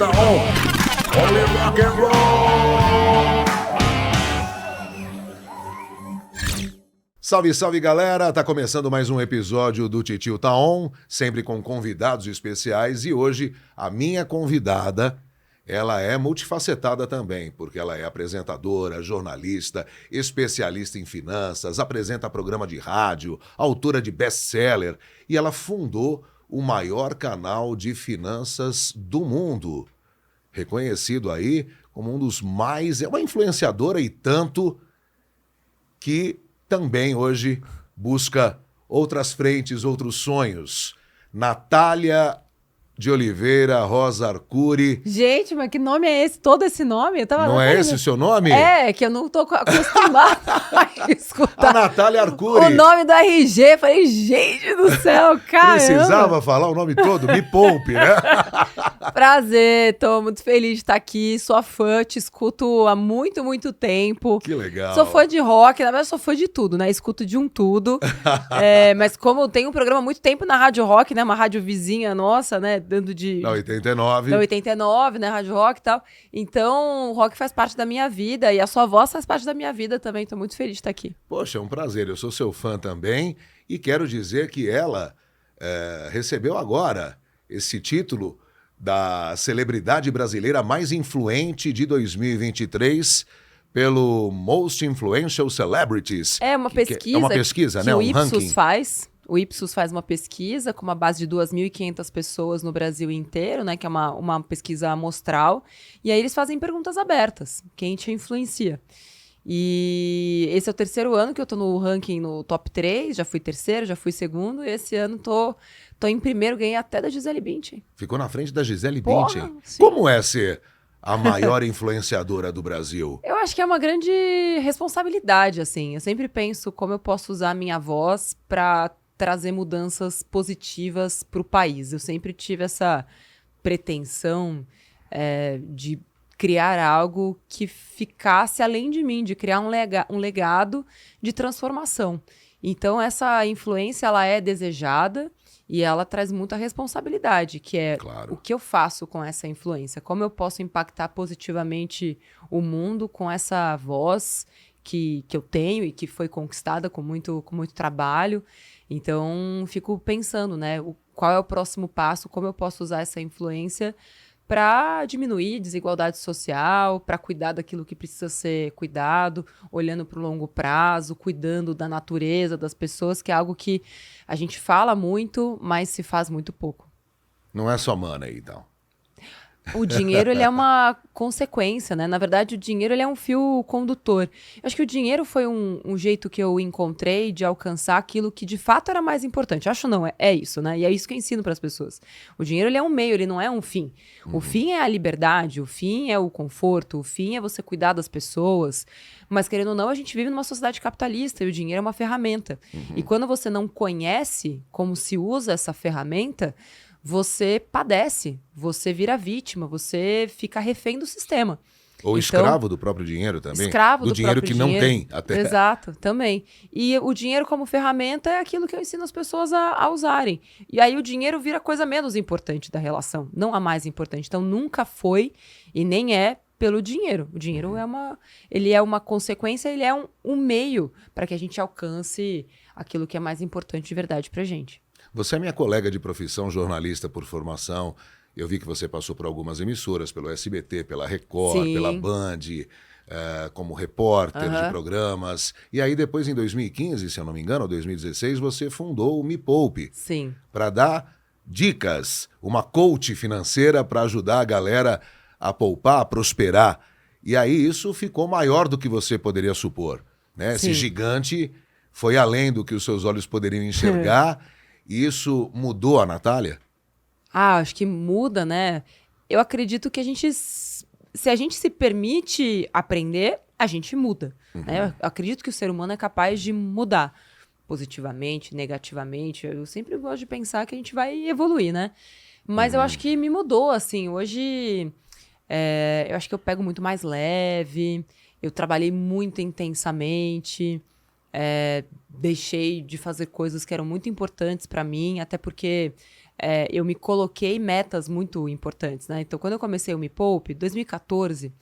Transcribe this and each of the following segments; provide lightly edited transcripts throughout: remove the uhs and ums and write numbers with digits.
está on. Only rock and roll. Salve, salve, galera! Tá começando mais um episódio do Titio Tá On, sempre com convidados especiais, e hoje a minha convidada, ela é multifacetada também, porque ela é apresentadora, jornalista, especialista em finanças, apresenta programa de rádio, autora de best-seller, e ela fundou o maior canal de finanças do mundo, reconhecido aí como um dos mais... É uma influenciadora e tanto que também hoje busca outras frentes, outros sonhos. Natália de Oliveira Rosa Arcuri. Gente, mas que nome é esse? Todo esse nome? Eu tava Não é esse o seu nome? É, que eu não tô acostumada a escutar. A Natália Arcuri. O nome do RG. Falei, gente do céu, caramba. Precisava falar o nome todo? Me poupe, né? Prazer, tô muito feliz de estar aqui. Sou fã, te escuto há muito, muito tempo. Que legal. Sou fã de rock, na verdade sou fã de tudo, né? Escuto de um tudo. Mas como eu tenho um programa há muito tempo na Rádio Rock, né? Uma rádio vizinha nossa, né? Dando de... Da 89. Da 89, né? Rádio Rock e tal. Então, o rock faz parte da minha vida e a sua voz faz parte da minha vida também. Tô muito feliz de estar aqui. Poxa, é um prazer. Eu sou seu fã também e quero dizer que ela recebeu agora esse título da celebridade brasileira mais influente de 2023 pelo Most Influential Celebrities. É uma pesquisa. É uma pesquisa, que né? O Um Ipsos ranking. faz. O Ipsos faz uma pesquisa com uma base de 2.500 pessoas no Brasil inteiro, né? Que é uma pesquisa amostral. E aí eles fazem perguntas abertas. Quem te influencia? E esse é o terceiro ano que eu tô no ranking no top 3. Já fui terceiro, já fui segundo. E esse ano tô em primeiro, ganhei até da Gisele Bündchen. Ficou na frente da Gisele Porra, Bündchen. sim. Como é ser a maior influenciadora do Brasil? Eu acho que é uma grande responsabilidade, assim. Eu sempre penso como eu posso usar a minha voz para trazer mudanças positivas para o país. Eu sempre tive essa pretensão de criar algo que ficasse além de mim, de criar um legado de transformação. Então, essa influência, ela é desejada e ela traz muita responsabilidade, que é Claro. o que eu faço com essa influência, como eu posso impactar positivamente o mundo com essa voz que eu tenho e que foi conquistada com muito trabalho. Então, fico pensando, né, qual é o próximo passo, como eu posso usar essa influência para diminuir desigualdade social, para cuidar daquilo que precisa ser cuidado, olhando para o longo prazo, cuidando da natureza, das pessoas, que é algo que a gente fala muito, mas se faz muito pouco. Não é só money, então. O dinheiro, ele é uma consequência, né? Na verdade, o dinheiro, ele é um fio condutor. Eu acho que o dinheiro foi um jeito que eu encontrei de alcançar aquilo que de fato era mais importante. Acho não, é isso, né? E é isso que eu ensino para as pessoas. O dinheiro, ele é um meio, ele não é um fim. O fim é a liberdade, o fim é o conforto, o fim é você cuidar das pessoas. Mas, querendo ou não, a gente vive numa sociedade capitalista e o dinheiro é uma ferramenta. E quando você não conhece como se usa essa ferramenta, você padece, você vira vítima, você fica refém do sistema. Ou Então, escravo do próprio dinheiro também. Escravo do dinheiro próprio que dinheiro. não tem até. Exato, também. E o dinheiro como ferramenta é aquilo que eu ensino as pessoas a usarem. E aí o dinheiro vira a coisa menos importante da relação, não a mais importante. Então nunca foi e nem é pelo dinheiro. O dinheiro ele é uma consequência, ele é um meio para que a gente alcance aquilo que é mais importante de verdade pra gente. Você é minha colega de profissão, jornalista por formação. Eu vi que você passou por algumas emissoras, pelo SBT, pela Record, Sim. pela Band, como repórter de programas. E aí depois, em 2015, se eu não me engano, ou 2016, você fundou o Me Poupe. Sim. Para dar dicas, uma coach financeira para ajudar a galera a poupar, a prosperar. E aí isso ficou maior do que você poderia supor, né? Esse Sim. gigante foi além do que os seus olhos poderiam enxergar. E isso mudou a Natália? Acho que muda, né? Eu acredito que se a gente se permite aprender, a gente muda. Né? Eu acredito que o ser humano é capaz de mudar positivamente, negativamente. Eu sempre gosto de pensar que a gente vai evoluir, né? Mas eu acho que me mudou, assim. Hoje, eu acho que eu pego muito mais leve, eu trabalhei muito intensamente. Deixei de fazer coisas que eram muito importantes para mim, até porque eu me coloquei metas muito importantes, né? Então, quando eu comecei o Me Poupe, em 2014,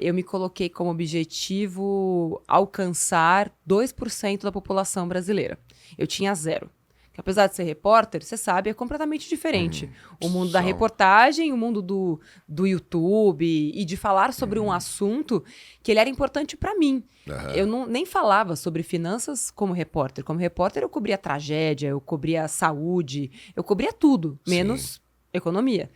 eu me coloquei como objetivo alcançar 2% da população brasileira. Eu tinha 0. Que apesar de ser repórter, você sabe, é completamente diferente. O mundo da reportagem, o mundo do YouTube e de falar sobre um assunto que ele era importante para mim. Eu nem falava sobre finanças como repórter. Como repórter, eu cobria tragédia, eu cobria saúde, eu cobria tudo, menos economia.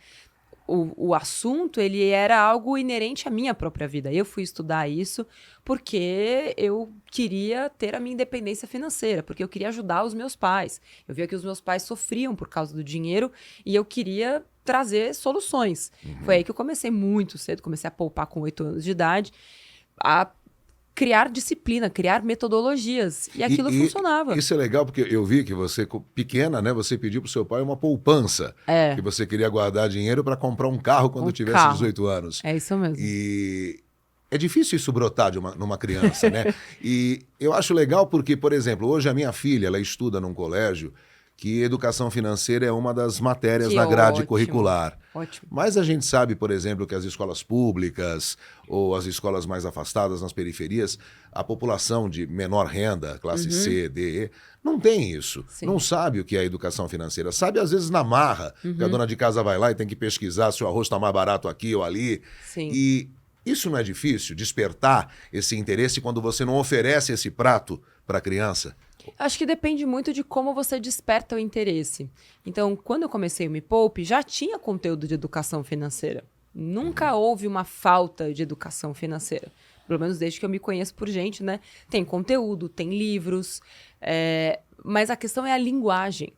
O assunto, ele era algo inerente à minha própria vida. Eu fui estudar isso porque eu queria ter a minha independência financeira, porque eu queria ajudar os meus pais. Eu via que os meus pais sofriam por causa do dinheiro e eu queria trazer soluções. Foi aí que eu comecei muito cedo, comecei a poupar com 8 anos de idade, a criar disciplina, criar metodologias. E aquilo funcionava. Isso é legal, porque eu vi que você, pequena, né, você pediu pro seu pai uma poupança. Que você queria guardar dinheiro para comprar um carro quando tivesse 18 anos. É isso mesmo. E é difícil isso brotar numa criança, né? E eu acho legal porque, por exemplo, hoje a minha filha, ela estuda num colégio que educação financeira é uma das matérias na grade curricular. Ótimo. Mas a gente sabe, por exemplo, que as escolas públicas ou as escolas mais afastadas nas periferias, a população de menor renda, classe C, D, E, não tem isso. Sim. Não sabe o que é educação financeira. Sabe, às vezes, na marra, que a dona de casa vai lá e tem que pesquisar se o arroz está mais barato aqui ou ali. Sim. E isso não é difícil, despertar esse interesse quando você não oferece esse prato para a criança? Acho que depende muito de como você desperta o interesse. Então, quando eu comecei o Me Poupe, já tinha conteúdo de educação financeira. Nunca houve uma falta de educação financeira. Pelo menos desde que eu me conheço por gente, né? Tem conteúdo, tem livros, mas a questão é a linguagem.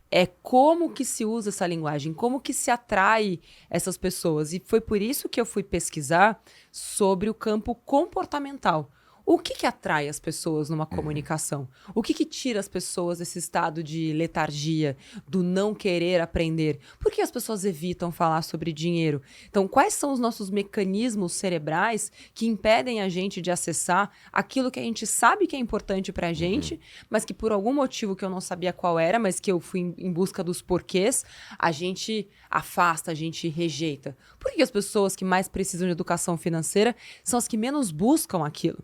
É como que se usa essa linguagem, como que se atrai essas pessoas. E foi por isso que eu fui pesquisar sobre o campo comportamental. O que atrai as pessoas numa comunicação? O que tira as pessoas desse estado de letargia, do não querer aprender? Por que as pessoas evitam falar sobre dinheiro? Então, quais são os nossos mecanismos cerebrais que impedem a gente de acessar aquilo que a gente sabe que é importante pra gente, mas que por algum motivo que eu não sabia qual era, mas que eu fui em busca dos porquês, a gente afasta, a gente rejeita? Por que as pessoas que mais precisam de educação financeira são as que menos buscam aquilo?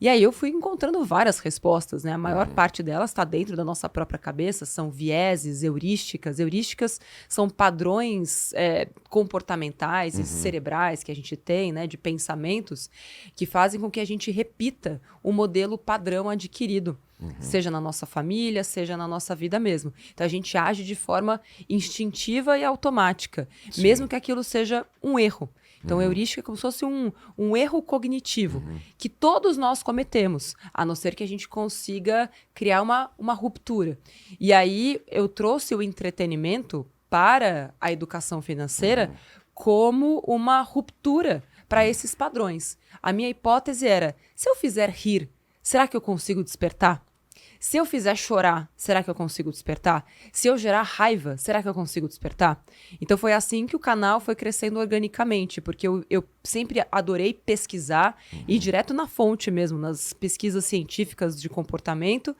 E aí eu fui encontrando várias respostas, né? A maior parte delas está dentro da nossa própria cabeça, são vieses, heurísticas. Heurísticas são padrões comportamentais e cerebrais que a gente tem, né? De pensamentos, que fazem com que a gente repita o modelo padrão adquirido. Seja na nossa família, seja na nossa vida mesmo. Então a gente age de forma instintiva e automática, mesmo que aquilo seja um erro. Então, heurística é como se fosse um erro cognitivo que todos nós cometemos, a não ser que a gente consiga criar uma ruptura. E aí, eu trouxe o entretenimento para a educação financeira como uma ruptura para esses padrões. A minha hipótese era, se eu fizer rir, será que eu consigo despertar? Se eu fizer chorar, será que eu consigo despertar? Se eu gerar raiva, será que eu consigo despertar? Então foi assim que o canal foi crescendo organicamente, porque eu sempre adorei pesquisar e ir direto na fonte mesmo, nas pesquisas científicas de comportamento.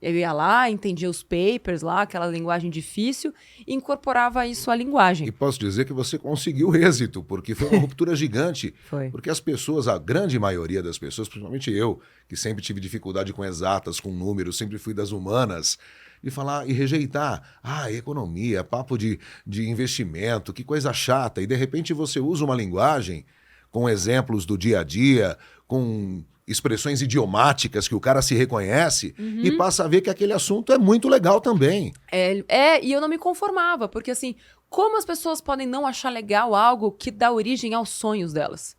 Eu ia lá, entendia os papers lá, aquela linguagem difícil, e incorporava isso à linguagem. E posso dizer que você conseguiu êxito, porque foi uma ruptura gigante. Foi. Porque as pessoas, a grande maioria das pessoas, principalmente eu, que sempre tive dificuldade com exatas, com números, sempre fui das humanas, e falar e rejeitar. Economia, papo de investimento, que coisa chata. E de repente você usa uma linguagem com exemplos do dia a dia, com expressões idiomáticas que o cara se reconhece e passa a ver que aquele assunto é muito legal também. E eu não me conformava, porque assim, como as pessoas podem não achar legal algo que dá origem aos sonhos delas?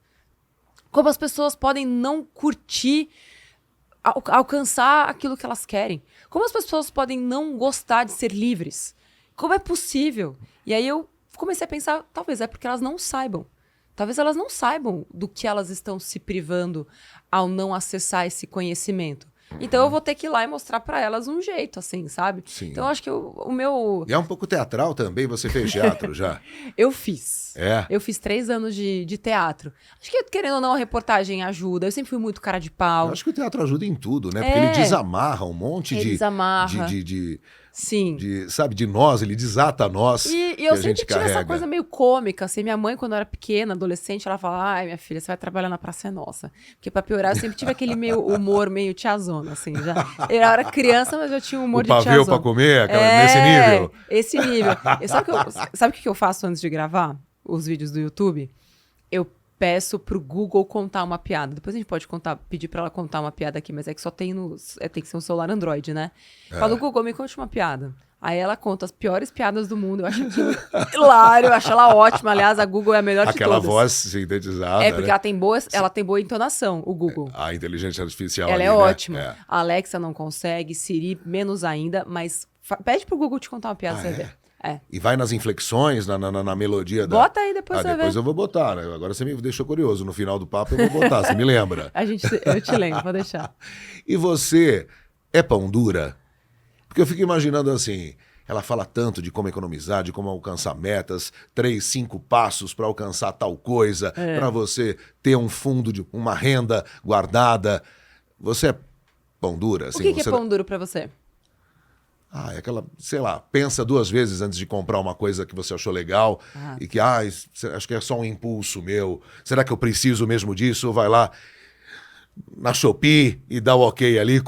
Como as pessoas podem não curtir, alcançar aquilo que elas querem? Como as pessoas podem não gostar de ser livres? Como é possível? E aí eu comecei a pensar, talvez é porque elas não saibam. Talvez elas não saibam do que elas estão se privando ao não acessar esse conhecimento. Então eu vou ter que ir lá e mostrar pra elas um jeito, assim, sabe? Sim. Então eu acho que o meu... E é um pouco teatral também, você fez teatro já? Eu fiz. É? Eu fiz 3 anos de teatro. Acho que, querendo ou não, a reportagem ajuda. Eu sempre fui muito cara de pau. Eu acho que o teatro ajuda em tudo, né? Porque ele desamarra um monte Ele de... desamarra. Sim. Sim. Sabe, de nós, ele desata nós E que eu a sempre gente tive carrega. essa coisa meio cômica, assim. Minha mãe, quando eu era pequena, adolescente, ela falava, ai, minha filha, você vai trabalhar na Praça é Nossa. Porque pra piorar, eu sempre tive aquele meio humor meio tiazona, assim. Eu era criança, mas eu tinha um humor de O tiazona. pavê pra comer, nesse nível? Esse nível. Sabe o que eu faço antes de gravar os vídeos do YouTube? Eu peço pro Google contar uma piada. Depois a gente pode pedir pra ela contar uma piada aqui, mas é que só tem tem que ser um celular Android, né? Fala, Google, me conte uma piada. Aí ela conta as piores piadas do mundo. Eu acho aquilo hilário, eu acho ela ótima. Aliás, a Google é a melhor de todas. Aquela voz sintetizada, É, porque né? ela tem boa entonação, o Google. A inteligência artificial Ela ali, é né? ótima. É. A Alexa não consegue, Siri menos ainda, mas pede pro Google te contar uma piada, você vai ver. É. E vai nas inflexões, na melodia da... Bota aí, depois você vai depois ver. eu vou botar, né? Agora você me deixou curioso. No final do papo eu vou botar, você me lembra. Eu te lembro, vou deixar. E você é pão dura? Porque eu fico imaginando assim, ela fala tanto de como economizar, de como alcançar metas, 3, 5 passos para alcançar tal coisa, para você ter um fundo, uma renda guardada. Você é pão dura? Assim, O que é você... pão duro pra você? é aquela, sei lá, pensa 2 vezes antes de comprar uma coisa que você achou legal e que, acho que é só um impulso meu. Será que eu preciso mesmo disso? Ou vai lá na Shopee e dá o ok ali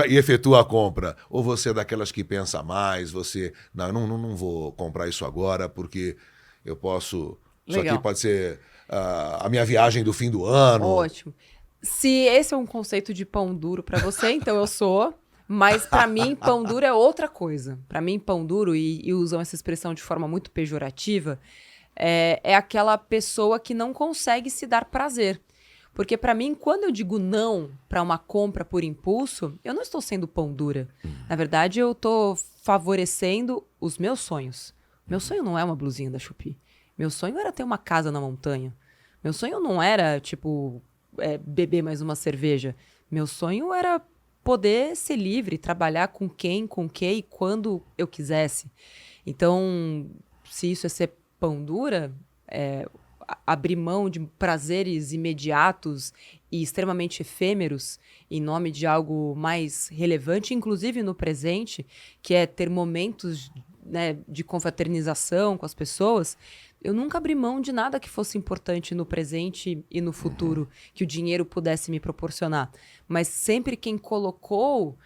e efetua a compra. Ou você é daquelas que pensa mais, você, não vou comprar isso agora porque eu posso... Isso Legal. aqui pode ser a minha viagem do fim do ano. Ótimo. Se esse é um conceito de pão duro pra você, então eu sou... Mas pra mim, pão duro é outra coisa. Pra mim, pão duro, e usam essa expressão de forma muito pejorativa, é aquela pessoa que não consegue se dar prazer. Porque pra mim, quando eu digo não pra uma compra por impulso, eu não estou sendo pão dura. Na verdade, eu tô favorecendo os meus sonhos. Meu sonho não é uma blusinha da Shopee. Meu sonho era ter uma casa na montanha. Meu sonho não era, beber mais uma cerveja. Meu sonho era poder ser livre, trabalhar com quem, com que e quando eu quisesse. Então, se isso é ser pão dura, abrir mão de prazeres imediatos e extremamente efêmeros em nome de algo mais relevante, inclusive no presente, que é ter momentos, né, de confraternização com as pessoas. Eu nunca abri mão de nada que fosse importante no presente e no futuro, que o dinheiro pudesse me proporcionar. Mas sempre quem colocou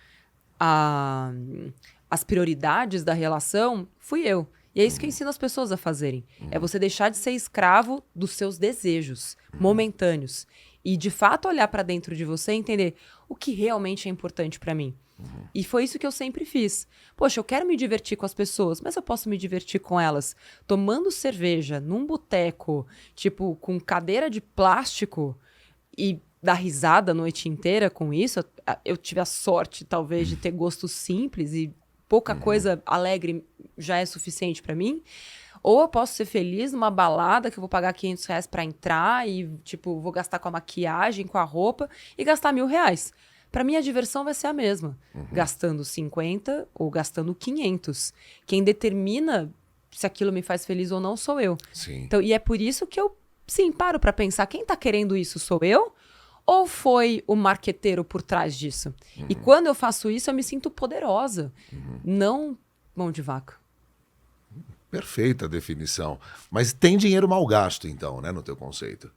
as prioridades da relação fui eu. E é isso que eu ensino as pessoas a fazerem. É você deixar de ser escravo dos seus desejos momentâneos. E, de fato, olhar para dentro de você e entender o que realmente é importante para mim. E foi isso que eu sempre fiz. Poxa, eu quero me divertir com as pessoas, mas eu posso me divertir com elas tomando cerveja num boteco, com cadeira de plástico e dar risada a noite inteira com isso. Eu tive a sorte, talvez, de ter gostos simples e pouca coisa alegre já é suficiente para mim. Ou eu posso ser feliz numa balada que eu vou pagar R$500 para entrar e, vou gastar com a maquiagem, com a roupa e gastar R$1.000. Para mim, a diversão vai ser a mesma. Gastando 50 ou gastando 500. Quem determina se aquilo me faz feliz ou não sou eu. Sim. Então, e é por isso que eu, paro para pensar, quem tá querendo isso sou eu? Ou foi o marqueteiro por trás disso? E quando eu faço isso, eu me sinto poderosa. Não mão de vaca. Perfeita definição. Mas tem dinheiro mal gasto, então, né, no teu conceito?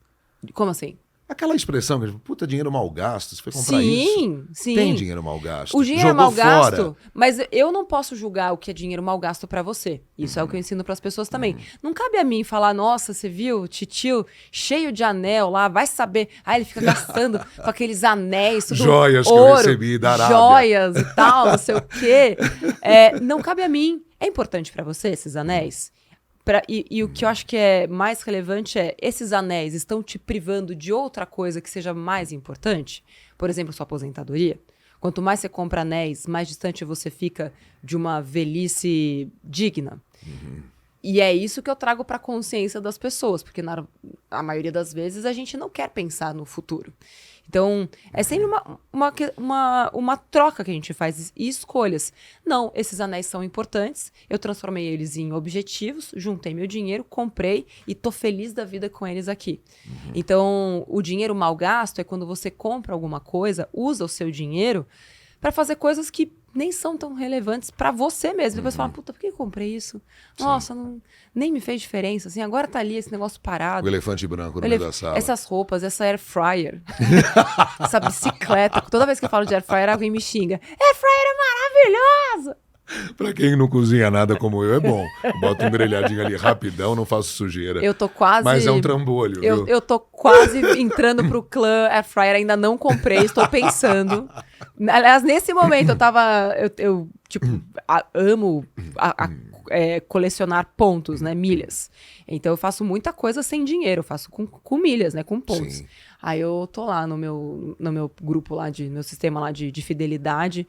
Como assim? Aquela expressão que, puta, dinheiro mal gasto, você foi comprar Sim, isso? sim. Tem dinheiro mal gasto. O dinheiro Jogou é mal gasto, fora. mas eu não posso julgar o que é dinheiro mal gasto pra você. Isso é o que eu ensino pras pessoas também. Não cabe a mim falar, nossa, você viu o titio cheio de anel lá, vai saber. Aí ele fica gastando com aqueles anéis, tudo Joias ouro, que eu recebi da Arábia. joias e tal, não sei o quê. Não cabe a mim. É importante pra você esses anéis? E o que eu acho que é mais relevante é, esses anéis estão te privando de outra coisa que seja mais importante? Por exemplo, sua aposentadoria. Quanto mais você compra anéis, mais distante você fica de uma velhice digna. E é isso que eu trago para a consciência das pessoas, porque a maioria das vezes a gente não quer pensar no futuro. Então, é sempre uma troca que a gente faz e escolhas. Não, esses anéis são importantes, eu transformei eles em objetivos, juntei meu dinheiro, comprei e tô feliz da vida com eles aqui. Então, o dinheiro mal gasto é quando você compra alguma coisa, usa o seu dinheiro para fazer coisas que nem são tão relevantes para você mesmo. Depois você fala, puta, por que eu comprei isso? Nossa, nem me fez diferença. Assim, agora tá ali esse negócio parado. O elefante branco no meio da sala. Essas roupas, essa air fryer, essa bicicleta. Toda vez que eu falo de air fryer, alguém me xinga. Air fryer é maravilhosa! Pra quem não cozinha nada como eu, é bom. Bota um grelhadinho ali rapidão, não faço sujeira. Eu tô quase... Mas é um trambolho, viu? Eu tô quase entrando pro clã Air Fryer, ainda não comprei, estou pensando. Aliás, nesse momento eu amo colecionar pontos, né, milhas. Então eu faço muita coisa sem dinheiro, eu faço com milhas, né, com pontos. Sim. Aí eu tô lá no meu grupo lá, meu sistema lá de fidelidade,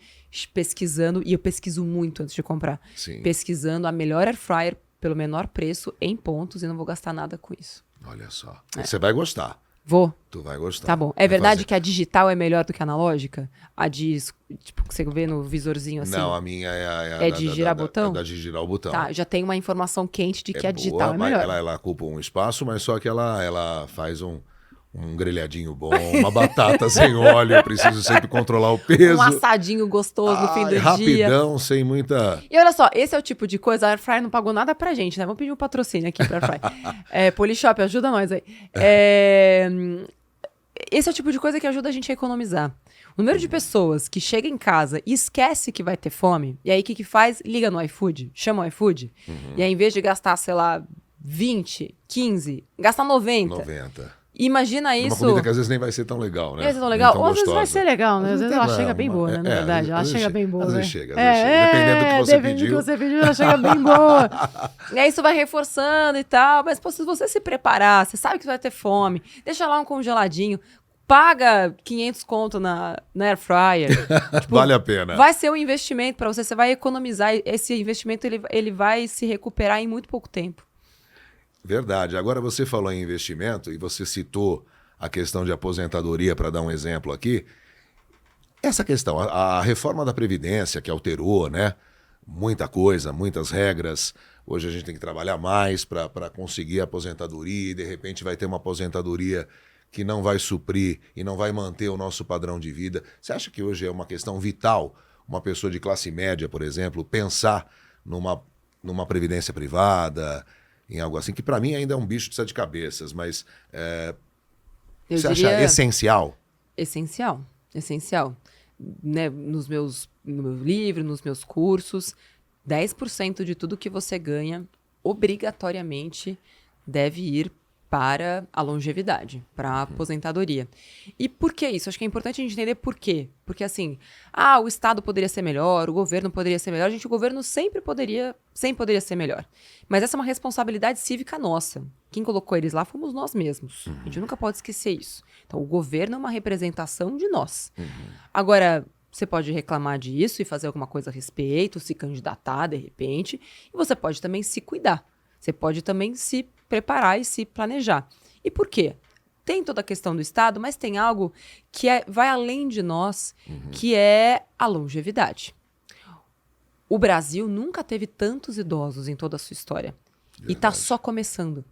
pesquisando, e eu pesquiso muito antes de comprar. Sim. Pesquisando a melhor Air Fryer pelo menor preço em pontos e não vou gastar nada com isso. Olha só. Você vai gostar. Vou. Tu vai gostar. Tá bom. É verdade que a digital é melhor do que a analógica? A de, tipo, que você vê no visorzinho assim? Não, a minha é É de girar botão? Da de girar o botão. Tá, já tem uma informação quente de que a boa, digital é mas melhor. ela ocupa um espaço, mas só que ela faz um grelhadinho bom, uma batata sem óleo, eu preciso sempre controlar o peso. Um assadinho gostoso no fim do dia. Rapidão, sem muita... E olha só, esse é o tipo de coisa, a Air Fryer não pagou nada pra gente, né? Vamos pedir um patrocínio aqui pra Air Fryer. Polishop, ajuda nós aí. Esse é o tipo de coisa que ajuda a gente a economizar. O número de pessoas que chega em casa e esquece que vai ter fome, e aí o que faz? Liga no iFood, chama o iFood, e aí em vez de gastar, sei lá, 20, 15, gasta 90. Imagina isso... Uma comida que às vezes nem vai ser tão legal, né? Vai ser tão legal. Tão Ou às vezes vai gostosa. ser legal, né? Às vezes ela Não, chega bem boa, né? Na verdade, ela chega bem boa, Às né? vezes chega. Dependendo do que você dependendo pediu. do que você pediu, ela chega bem boa. E aí isso vai reforçando e tal. Mas pô, se você se preparar, você sabe que vai ter fome, deixa lá um congeladinho, paga 500 conto na Air Fryer. Tipo, Vale a pena. Vai ser um investimento para você, você vai economizar. Esse investimento ele vai se recuperar em muito pouco tempo. Verdade. Agora você falou em investimento e você citou a questão de aposentadoria, para dar um exemplo aqui. Essa questão, a reforma da Previdência, que alterou, né? Muita coisa, muitas regras. Hoje a gente tem que trabalhar mais para conseguir a aposentadoria e, de repente, vai ter uma aposentadoria que não vai suprir e não vai manter o nosso padrão de vida. Você acha que hoje é uma questão vital, uma pessoa de classe média, por exemplo, pensar numa previdência privada, em algo assim, que para mim ainda é um bicho de sete cabeças, mas você acha essencial? Essencial. Né? No meu livro, nos meus cursos, 10% de tudo que você ganha, obrigatoriamente, deve ir para a longevidade, para a aposentadoria. E por que isso? Acho que é importante a gente entender por quê. Porque assim, o Estado poderia ser melhor, o governo poderia ser melhor. O governo sempre poderia ser melhor. Mas essa é uma responsabilidade cívica nossa. Quem colocou eles lá fomos nós mesmos. A gente nunca pode esquecer isso. Então, o governo é uma representação de nós. Agora, você pode reclamar disso e fazer alguma coisa a respeito, se candidatar de repente, e você pode também se cuidar. Você pode também se preparar e se planejar. E por quê? Tem toda a questão do Estado, mas tem algo que vai além de nós, que é a longevidade. O Brasil nunca teve tantos idosos em toda a sua história. Verdade. E está só começando.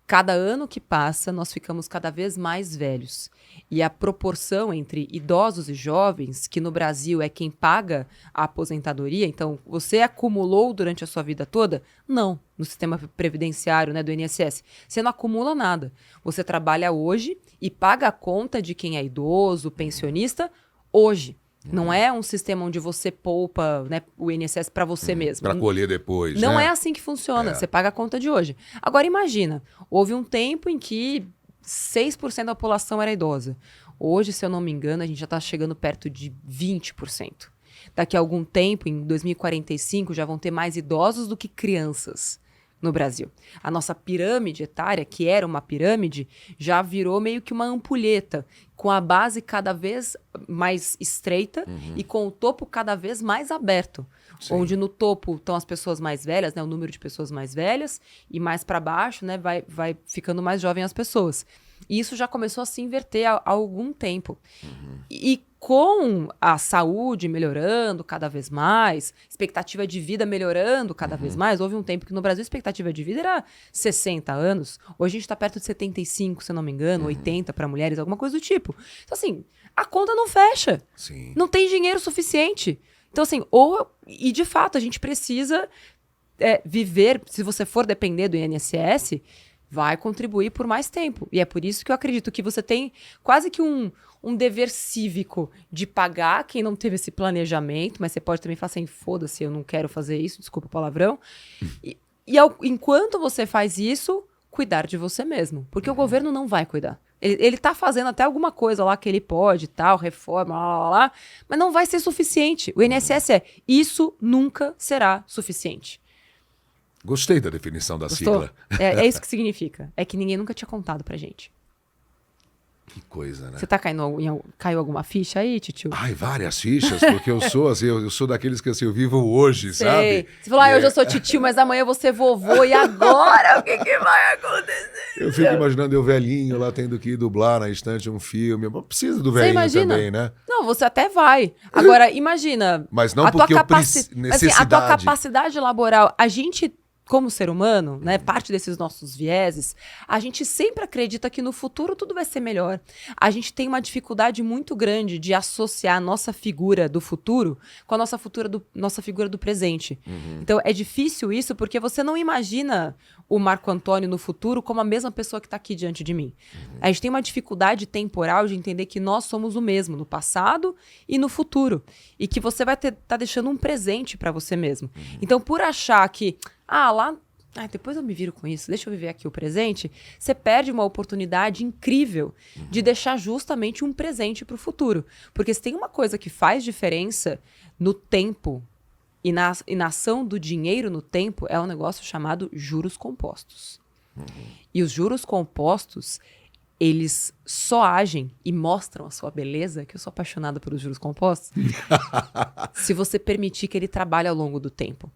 Cada ano que passa, nós ficamos cada vez mais velhos. E a proporção entre idosos e jovens, que no Brasil é quem paga a aposentadoria, então você acumulou durante a sua vida toda? Não, no sistema previdenciário, né, do INSS. Você não acumula nada. Você trabalha hoje e paga a conta de quem é idoso, pensionista, hoje. Não é um sistema onde você poupa, né, o INSS para você mesmo. Para colher depois, Não né? é assim que funciona. Você paga a conta de hoje. Agora imagina, houve um tempo em que 6% da população era idosa. Hoje, se eu não me engano, a gente já está chegando perto de 20%. Daqui a algum tempo, em 2045, já vão ter mais idosos do que crianças no Brasil. A nossa pirâmide etária, que era uma pirâmide, já virou meio que uma ampulheta, com a base cada vez mais estreita e com o topo cada vez mais aberto. Sim. Onde no topo estão as pessoas mais velhas, né, o número de pessoas mais velhas, e mais para baixo, né, vai ficando mais jovem as pessoas. E isso já começou a se inverter há algum tempo. E com a saúde melhorando cada vez mais, expectativa de vida melhorando cada vez mais, houve um tempo que no Brasil a expectativa de vida era 60 anos. Hoje a gente está perto de 75, se eu não me engano, 80 para mulheres, alguma coisa do tipo. Então, assim, a conta não fecha. Sim. Não tem dinheiro suficiente. Então, assim, e de fato, a gente precisa viver, se você for depender do INSS, vai contribuir por mais tempo. E é por isso que eu acredito que você tem quase que um dever cívico de pagar quem não teve esse planejamento, mas você pode também falar assim, foda-se, eu não quero fazer isso, desculpa o palavrão. Enquanto você faz isso, cuidar de você mesmo. Porque o governo não vai cuidar. Ele tá fazendo até alguma coisa lá que ele pode, tal, reforma, lá, mas não vai ser suficiente. O INSS isso nunca será suficiente. Gostei da definição da Gostou? sigla. É isso que significa. É que ninguém nunca tinha contado pra gente. Que coisa, né? Você tá caiu alguma ficha aí, titio? Ai, várias fichas, porque eu sou assim, eu sou daqueles que assim, eu vivo hoje, Sei. sabe? Você falou, hoje eu sou titio, mas amanhã eu vou ser vovô, e agora o que vai acontecer? Eu fico imaginando eu velhinho lá tendo que ir dublar na estante um filme. Mas precisa do Você velhinho imagina? também, né? Não, você até vai. Agora, imagina. Mas não a tua porque eu necessidade. Assim, a tua necessidade. capacidade laboral, a gente, como ser humano, né, parte desses nossos vieses, a gente sempre acredita que no futuro tudo vai ser melhor. A gente tem uma dificuldade muito grande de associar a nossa figura do futuro com a nossa figura do presente. Então, é difícil isso porque você não imagina o Marco Antônio no futuro como a mesma pessoa que está aqui diante de mim. A gente tem uma dificuldade temporal de entender que nós somos o mesmo no passado e no futuro. E que você vai estar deixando um presente para você mesmo. Então, por achar que depois eu me viro com isso, deixa eu viver aqui o presente, você perde uma oportunidade incrível de deixar justamente um presente para o futuro. Porque se tem uma coisa que faz diferença no tempo e na ação do dinheiro no tempo, é um negócio chamado juros compostos. E os juros compostos, eles só agem e mostram a sua beleza, que eu sou apaixonada pelos juros compostos, se você permitir que ele trabalhe ao longo do tempo.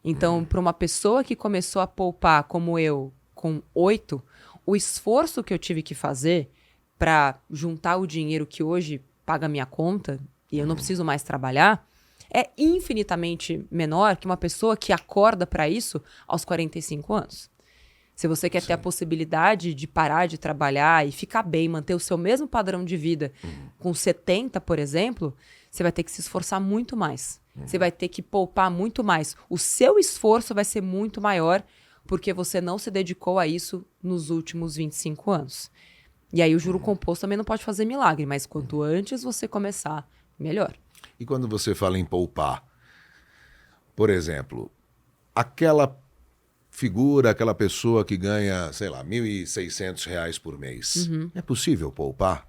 Então, para uma pessoa que começou a poupar, como eu, com 8, o esforço que eu tive que fazer para juntar o dinheiro que hoje paga a minha conta, e eu não preciso mais trabalhar, é infinitamente menor que uma pessoa que acorda para isso aos 45 anos. Se você quer ter a possibilidade de parar de trabalhar e ficar bem, manter o seu mesmo padrão de vida com 70, por exemplo, você vai ter que se esforçar muito mais. Você vai ter que poupar muito mais. O seu esforço vai ser muito maior porque você não se dedicou a isso nos últimos 25 anos. E aí o juro composto também não pode fazer milagre, mas quanto antes você começar, melhor. E quando você fala em poupar, por exemplo, aquela figura, aquela pessoa que ganha, sei lá, R$1.600 por mês, é possível poupar?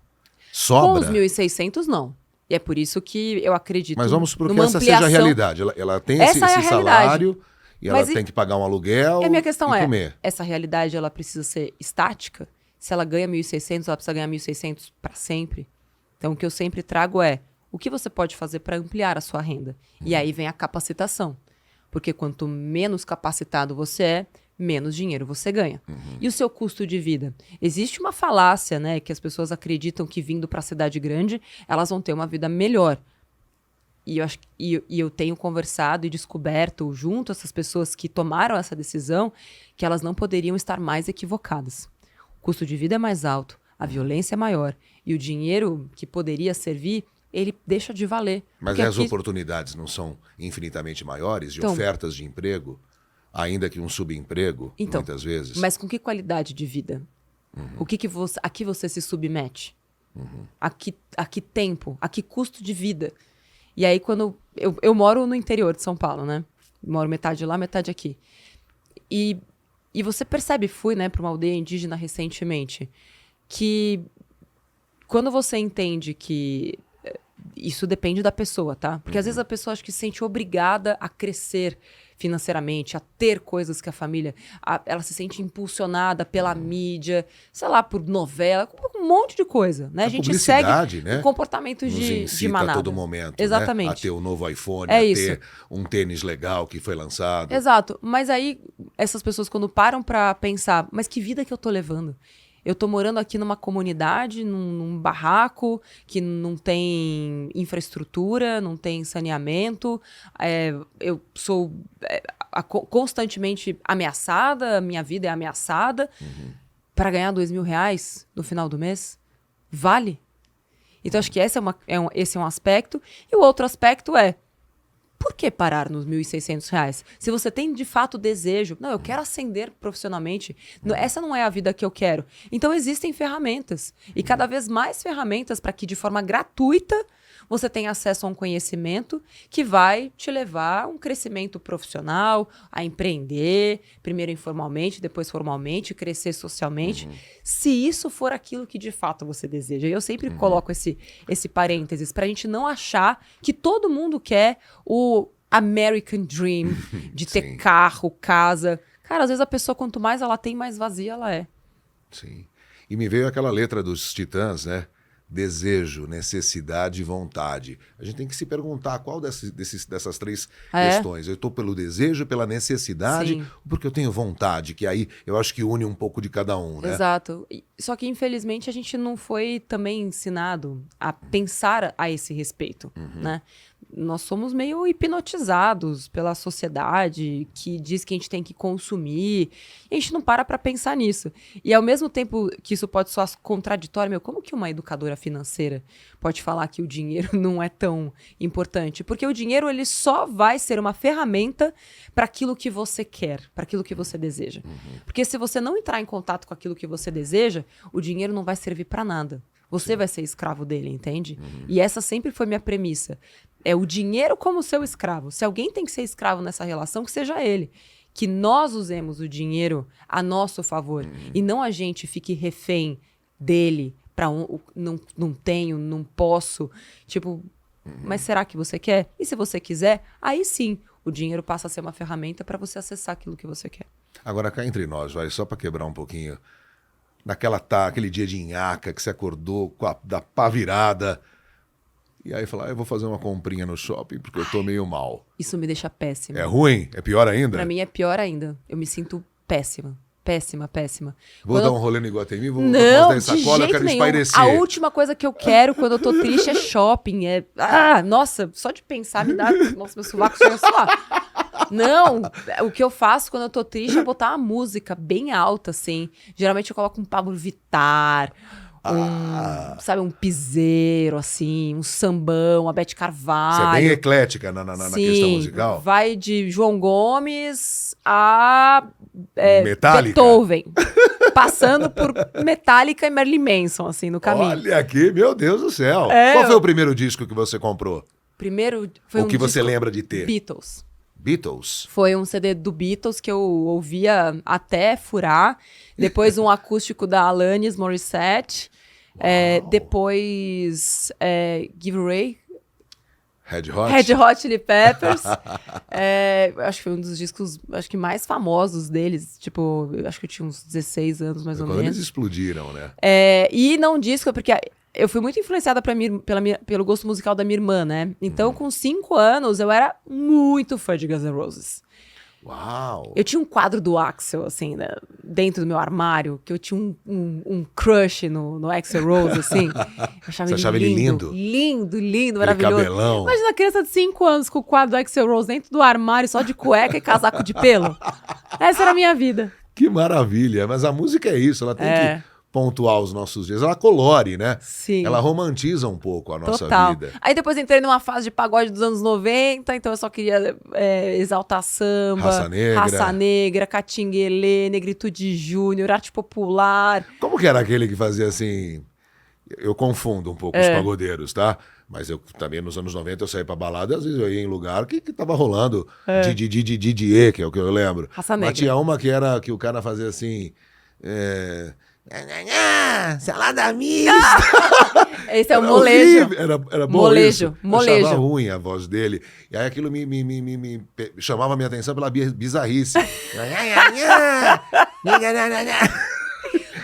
Sobra? Com os 1.600, não. E é por isso que eu acredito Mas vamos supor que numa essa ampliação. seja a realidade. Ela tem esse salário e ela tem que pagar um aluguel a minha questão e comer. Essa realidade ela precisa ser estática? Se ela ganha 1.600, ela precisa ganhar 1.600 para sempre? Então, o que eu sempre trago é o que você pode fazer para ampliar a sua renda? E aí vem a capacitação. Porque quanto menos capacitado você é, menos dinheiro você ganha. E o seu custo de vida? Existe uma falácia, né, que as pessoas acreditam que vindo para a cidade grande, elas vão ter uma vida melhor. E eu tenho conversado e descoberto, junto a essas pessoas que tomaram essa decisão, que elas não poderiam estar mais equivocadas. O custo de vida é mais alto, a violência é maior, e o dinheiro que poderia servir, ele deixa de valer. Mas as oportunidades não são infinitamente maiores de ofertas de emprego? Ainda que um subemprego, muitas vezes. Mas com que qualidade de vida? A que você se submete? A que tempo? A que custo de vida? E aí, quando eu moro no interior de São Paulo, né? Moro metade lá, metade aqui. E você percebe, fui, né, para uma aldeia indígena recentemente, que quando você entende que isso depende da pessoa, tá? Porque às vezes a pessoa acha que se sente obrigada a crescer financeiramente, a ter coisas que a família... ela se sente impulsionada pela mídia, sei lá, por novela, por um monte de coisa, né? A gente segue, né, comportamentos de manada. A todo momento, exatamente, né? A ter um novo iPhone, ter um tênis legal que foi lançado. Exato. Mas aí, essas pessoas quando param pra pensar, mas que vida que eu tô levando? Eu tô morando aqui numa comunidade, num barraco, que não tem infraestrutura, não tem saneamento. Eu sou constantemente ameaçada, minha vida é ameaçada. Para ganhar R$2.000 no final do mês, vale? Então, acho que esse é um aspecto. E o outro aspecto é, por que parar nos R$1.600? Se você tem, de fato, desejo, não, eu quero ascender profissionalmente, essa não é a vida que eu quero. Então, existem ferramentas. E cada vez mais ferramentas para que, de forma gratuita, você tenha acesso a um conhecimento que vai te levar a um crescimento profissional, a empreender, primeiro informalmente, depois formalmente, crescer socialmente, se isso for aquilo que de fato você deseja. E eu sempre coloco esse parênteses para a gente não achar que todo mundo quer o American Dream de ter carro, casa. Cara, às vezes a pessoa, quanto mais ela tem, mais vazia ela é. Sim. E me veio aquela letra dos Titãs, né? Desejo, necessidade e vontade. A gente tem que se perguntar qual dessas três questões. Eu estou pelo desejo, pela necessidade, ou porque eu tenho vontade, que aí eu acho que une um pouco de cada um, né? Exato. Só que, infelizmente, a gente não foi também ensinado a pensar a esse respeito, né? Nós somos meio hipnotizados pela sociedade que diz que a gente tem que consumir e a gente não para pensar nisso. E ao mesmo tempo que isso pode soar contraditório, como que uma educadora financeira pode falar que o dinheiro não é tão importante? Porque o dinheiro ele só vai ser uma ferramenta para aquilo que você quer, para aquilo que você deseja. Porque se você não entrar em contato com aquilo que você deseja, o dinheiro não vai servir para nada. Você vai ser escravo dele, entende? E essa sempre foi minha premissa. É o dinheiro como seu escravo. Se alguém tem que ser escravo nessa relação, que seja ele. Que nós usemos o dinheiro a nosso favor. E não a gente fique refém dele para não tenho, não posso. Tipo, mas será que você quer? E se você quiser, aí sim, o dinheiro passa a ser uma ferramenta para você acessar aquilo que você quer. Agora, cá entre nós, vai, só para quebrar um pouquinho. Aquele dia de nhaca que você acordou da pá virada. E aí falar, eu vou fazer uma comprinha no shopping porque eu tô meio mal. Isso me deixa péssima. É ruim? É pior ainda? Pra mim é pior ainda. Eu me sinto péssima. Péssima, péssima. Vou dar um rolê no Iguatemi, vou não, dar sacola, eu quero espairecer. A última coisa que eu quero quando eu tô triste é shopping. Nossa, só de pensar me dá... Nossa, meu sovaco chega a suar. Não, o que eu faço quando eu tô triste é botar uma música bem alta, assim. Geralmente eu coloco um Pablo Vittar, um piseiro, assim, um sambão, uma Beth Carvalho. Você é bem eclética na questão musical? Vai de João Gomes a Metallica? Beethoven. Passando por Metallica e Marilyn Manson, assim, no caminho. Olha aqui, meu Deus do céu. Qual foi o primeiro disco que você comprou? Primeiro foi o que você lembra de ter? Beatles. Beatles? Foi um CD do Beatles que eu ouvia até furar. Depois um acústico da Alanis Morissette. Depois Give Ray. Red Hot? Red Hot Chili Peppers. Acho que foi um dos discos mais famosos deles. Tipo, acho que eu tinha uns 16 anos, mais ou menos. Quando eles explodiram, né? E não disco, porque eu fui muito influenciada pelo gosto musical da minha irmã, né? Então, com 5 anos, eu era muito fã de Guns N' Roses. Uau! Eu tinha um quadro do Axl, assim, né, dentro do meu armário, que eu tinha um crush no Axl Rose, assim. Você achava ele lindo? Lindo, maravilhoso. Cabelão. Imagina uma criança de 5 anos com o quadro do Axl Rose dentro do armário, só de cueca e casaco de pelo. Essa era a minha vida. Que maravilha! Mas a música é isso, ela tem que pontuar os nossos dias. Ela colore, né? Sim. Ela romantiza um pouco a nossa vida. Aí depois entrei numa fase de pagode dos anos 90, então eu só queria exaltar samba, Raça Negra, Catinguelê, Negritude Júnior, arte popular. Como que era aquele que fazia assim... Eu confundo um pouco os pagodeiros, tá? Mas eu também, nos anos 90, eu saí pra balada e às vezes eu ia em lugar que tava rolando Didier, que é o que eu lembro. Raça Negra. Mas tinha uma que o cara fazia assim... salada mista. Esse é o molejo. Era bom molejo, isso. molejo. Eu achava ruim a voz dele. E aí aquilo me chamava a minha atenção pela bizarrice.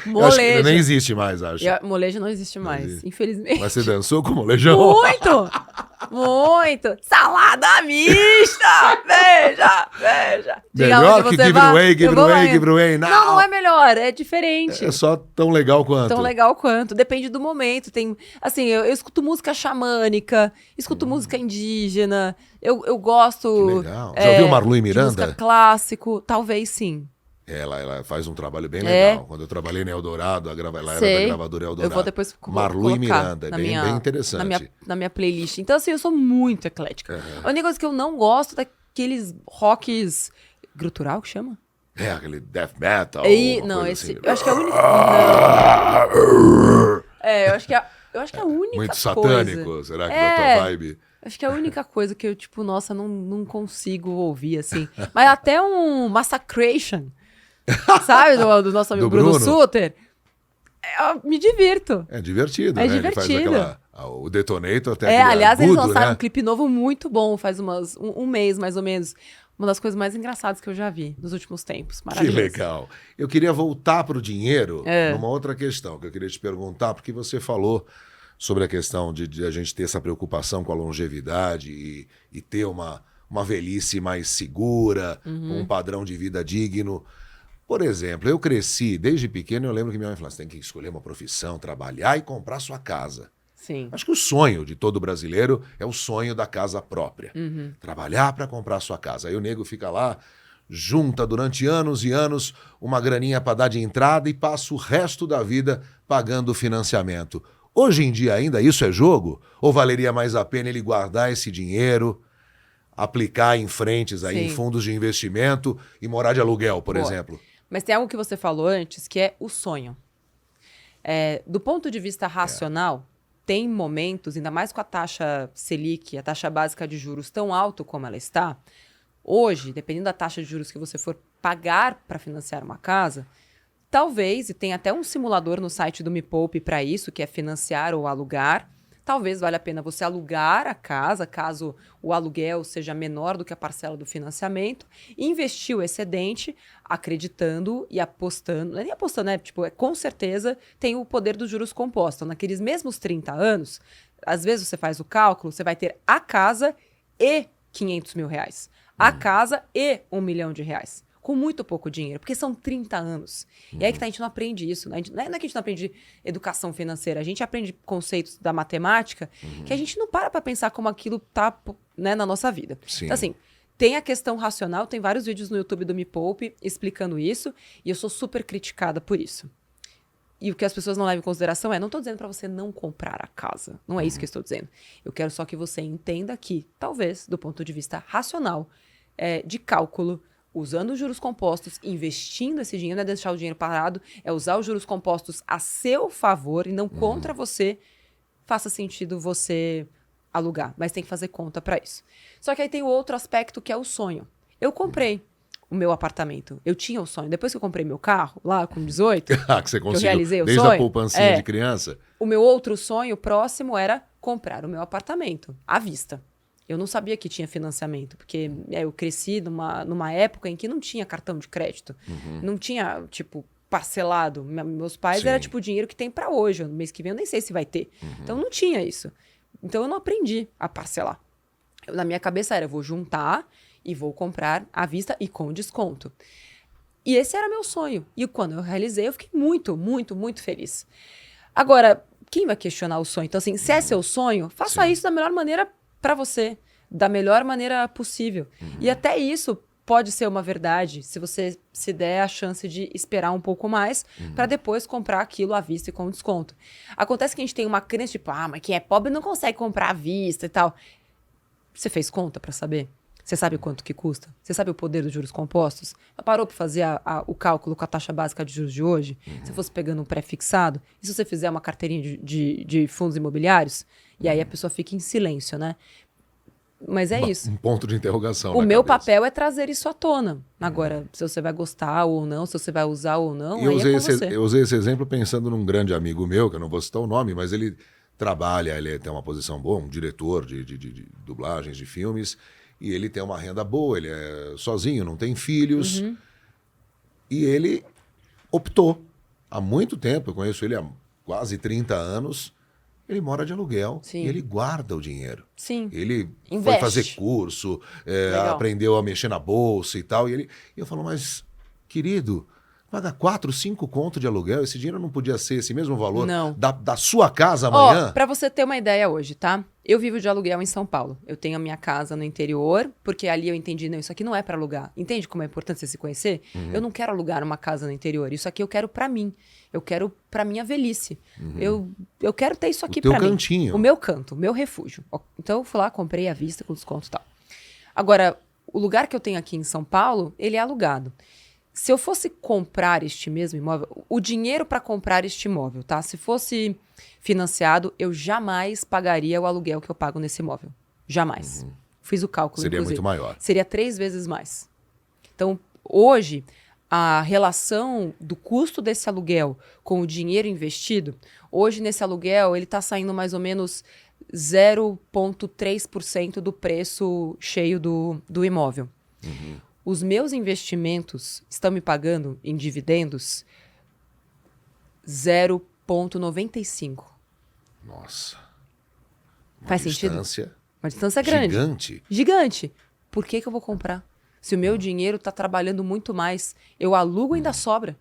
Molejo. Nem existe mais, acho. Molejo não existe mais, infelizmente. Mas você dançou com molejão? Muito! Salada mista! Veja! Diga Melhor onde que você Give vá, It Away, eu Give It vou Away, lá. Give It Away. Não é melhor, é diferente. É só tão legal quanto. Tão legal quanto. Depende do momento. Tem, assim, eu escuto música xamânica, escuto música indígena. Eu gosto. Que legal. Já ouviu Marlu e De música Miranda? clássico, talvez sim. Ela faz um trabalho bem É. legal. Quando eu trabalhei na Eldorado, ela era da Sei. gravadora Eldorado. Eu vou depois Marlu e colocar Miranda, é na bem, minha, bem interessante. na minha playlist. Então, assim, eu sou muito eclética. A única coisa que eu não gosto é daqueles rocks grutural que chama? É, aquele death metal. uma Não, coisa esse. assim. Eu acho que é a única. Não. Eu acho que é a única Muito coisa. satânico, será que da É. tua vibe? Acho que é a única coisa que eu, tipo, nossa, não consigo ouvir, assim. Mas até um Massacration, sabe? Do nosso amigo Do Bruno Bruno? Suter. Eu me divirto. É divertido, É né? Ele faz divertido. o Detonator até aquele Aliás, eles agudo, lançaram né? um clipe novo muito bom, faz um mês, mais ou menos. Uma das coisas mais engraçadas que eu já vi nos últimos tempos. Que Maravilhoso. legal. Eu queria voltar para o dinheiro É. numa outra questão que eu queria te perguntar, porque você falou sobre a questão de a gente ter essa preocupação com a longevidade e ter uma velhice mais segura, com um padrão de vida digno. Por exemplo, eu cresci, desde pequeno, eu lembro que minha mãe falava, você tem que escolher uma profissão, trabalhar e comprar sua casa. Sim. Acho que o sonho de todo brasileiro é o sonho da casa própria. Trabalhar para comprar sua casa. Aí o nego fica lá, junta durante anos e anos uma graninha para dar de entrada e passa o resto da vida pagando o financiamento. Hoje em dia ainda isso é jogo? Ou valeria mais a pena ele guardar esse dinheiro, aplicar em frentes aí, em Sim. fundos de investimento e morar de aluguel, por Boa. exemplo? Mas tem algo que você falou antes, que é o sonho. Do ponto de vista racional, tem momentos, ainda mais com a taxa Selic, a taxa básica de juros tão alto como ela está, hoje, dependendo da taxa de juros que você for pagar para financiar uma casa, talvez, e tem até um simulador no site do Me Poupe para isso, que é financiar ou alugar, talvez valha a pena você alugar a casa, caso o aluguel seja menor do que a parcela do financiamento, e investir o excedente acreditando e apostando, não é nem apostando, né? Tipo, com certeza tem o poder dos juros compostos. Naqueles mesmos 30 anos, às vezes você faz o cálculo, você vai ter a casa e 500 mil reais. A casa e R$1 milhão. Com muito pouco dinheiro, porque são 30 anos. E aí que a gente não aprende isso. Né? Não é que a gente não aprende educação financeira, a gente aprende conceitos da matemática que a gente não para pensar como aquilo tá, né, na nossa vida. Sim. Então, assim, tem a questão racional, tem vários vídeos no YouTube do Me Poupe explicando isso, e eu sou super criticada por isso. E o que as pessoas não levam em consideração não estou dizendo para você não comprar a casa. Não é isso que eu estou dizendo. Eu quero só que você entenda que, talvez, do ponto de vista racional, de cálculo, usando os juros compostos, investindo esse dinheiro, não é deixar o dinheiro parado, é usar os juros compostos a seu favor e não contra você, faça sentido você alugar. Mas tem que fazer conta para isso. Só que aí tem o outro aspecto que é o sonho. Eu comprei o meu apartamento. Eu tinha o sonho. Depois que eu comprei meu carro, lá com 18, Que você conseguiu, realizei o desde sonho, a poupancinha de criança. o meu outro sonho próximo era comprar o meu apartamento à vista. Eu não sabia que tinha financiamento, porque eu cresci numa época em que não tinha cartão de crédito. Não tinha, tipo, parcelado. Meus pais Sim. era, tipo, o dinheiro que tem para hoje. No mês que vem eu nem sei se vai ter. Então não tinha isso. Então eu não aprendi a parcelar. Na minha cabeça era, eu vou juntar e vou comprar à vista e com desconto. E esse era meu sonho. E quando eu realizei, eu fiquei muito, muito, muito feliz. Agora, quem vai questionar o sonho? Então, assim, se é seu sonho, faça Sim. isso da melhor maneira para você, da melhor maneira possível. E até isso pode ser uma verdade, se você se der a chance de esperar um pouco mais para depois comprar aquilo à vista e com desconto. Acontece que a gente tem uma crença tipo, mas quem é pobre não consegue comprar à vista e tal. Você fez conta para saber? Você sabe quanto que custa? Você sabe o poder dos juros compostos? Parou para fazer o cálculo com a taxa básica de juros de hoje? Se fosse pegando um pré-fixado? E se você fizer uma carteirinha de fundos imobiliários? E aí a pessoa fica em silêncio, né? Mas é isso. Um ponto de interrogação. O na meu cabeça. papel é trazer isso à tona. Agora, se você vai gostar ou não, se você vai usar ou não, E eu aí usei, é com você. eu usei esse exemplo pensando num grande amigo meu, que eu não vou citar o nome, mas ele trabalha, ele tem uma posição boa, um diretor de dublagens de filmes, e ele tem uma renda boa, ele é sozinho, não tem filhos. E ele optou, há muito tempo, eu conheço ele há quase 30 anos, ele mora de aluguel Sim. e ele guarda o dinheiro. Sim. Ele foi Investe. fazer curso, Legal. aprendeu a mexer na bolsa e tal. E eu falo, mas, querido, paga 4, 5 conto de aluguel. Esse dinheiro não podia ser esse mesmo valor Não. da sua casa amanhã? Ó, pra você ter uma ideia hoje, tá? Eu vivo de aluguel em São Paulo. Eu tenho a minha casa no interior, porque ali eu entendi, não, isso aqui não é pra alugar. Entende como é importante você se conhecer? Eu não quero alugar uma casa no interior. Isso aqui eu quero pra mim. Eu quero pra minha velhice. Eu quero ter isso aqui teu pra mim. cantinho. O meu canto, o meu refúgio. Então eu fui lá, comprei à vista com desconto e tal. Agora, o lugar que eu tenho aqui em São Paulo, ele é alugado. Se eu fosse comprar este mesmo imóvel, o dinheiro para comprar este imóvel, tá? Se fosse financiado, eu jamais pagaria o aluguel que eu pago nesse imóvel. Jamais. Fiz o cálculo, Seria inclusive. muito maior. Seria 3 vezes mais. Então, hoje, a relação do custo desse aluguel com o dinheiro investido, hoje nesse aluguel, ele está saindo mais ou menos 0,3% do preço cheio do imóvel. Os meus investimentos estão me pagando em dividendos 0,95. Nossa. Uma Faz sentido? distância Uma distância grande. gigante. Gigante. Por que eu vou comprar? Se o meu dinheiro está trabalhando muito mais, eu alugo e ainda sobra.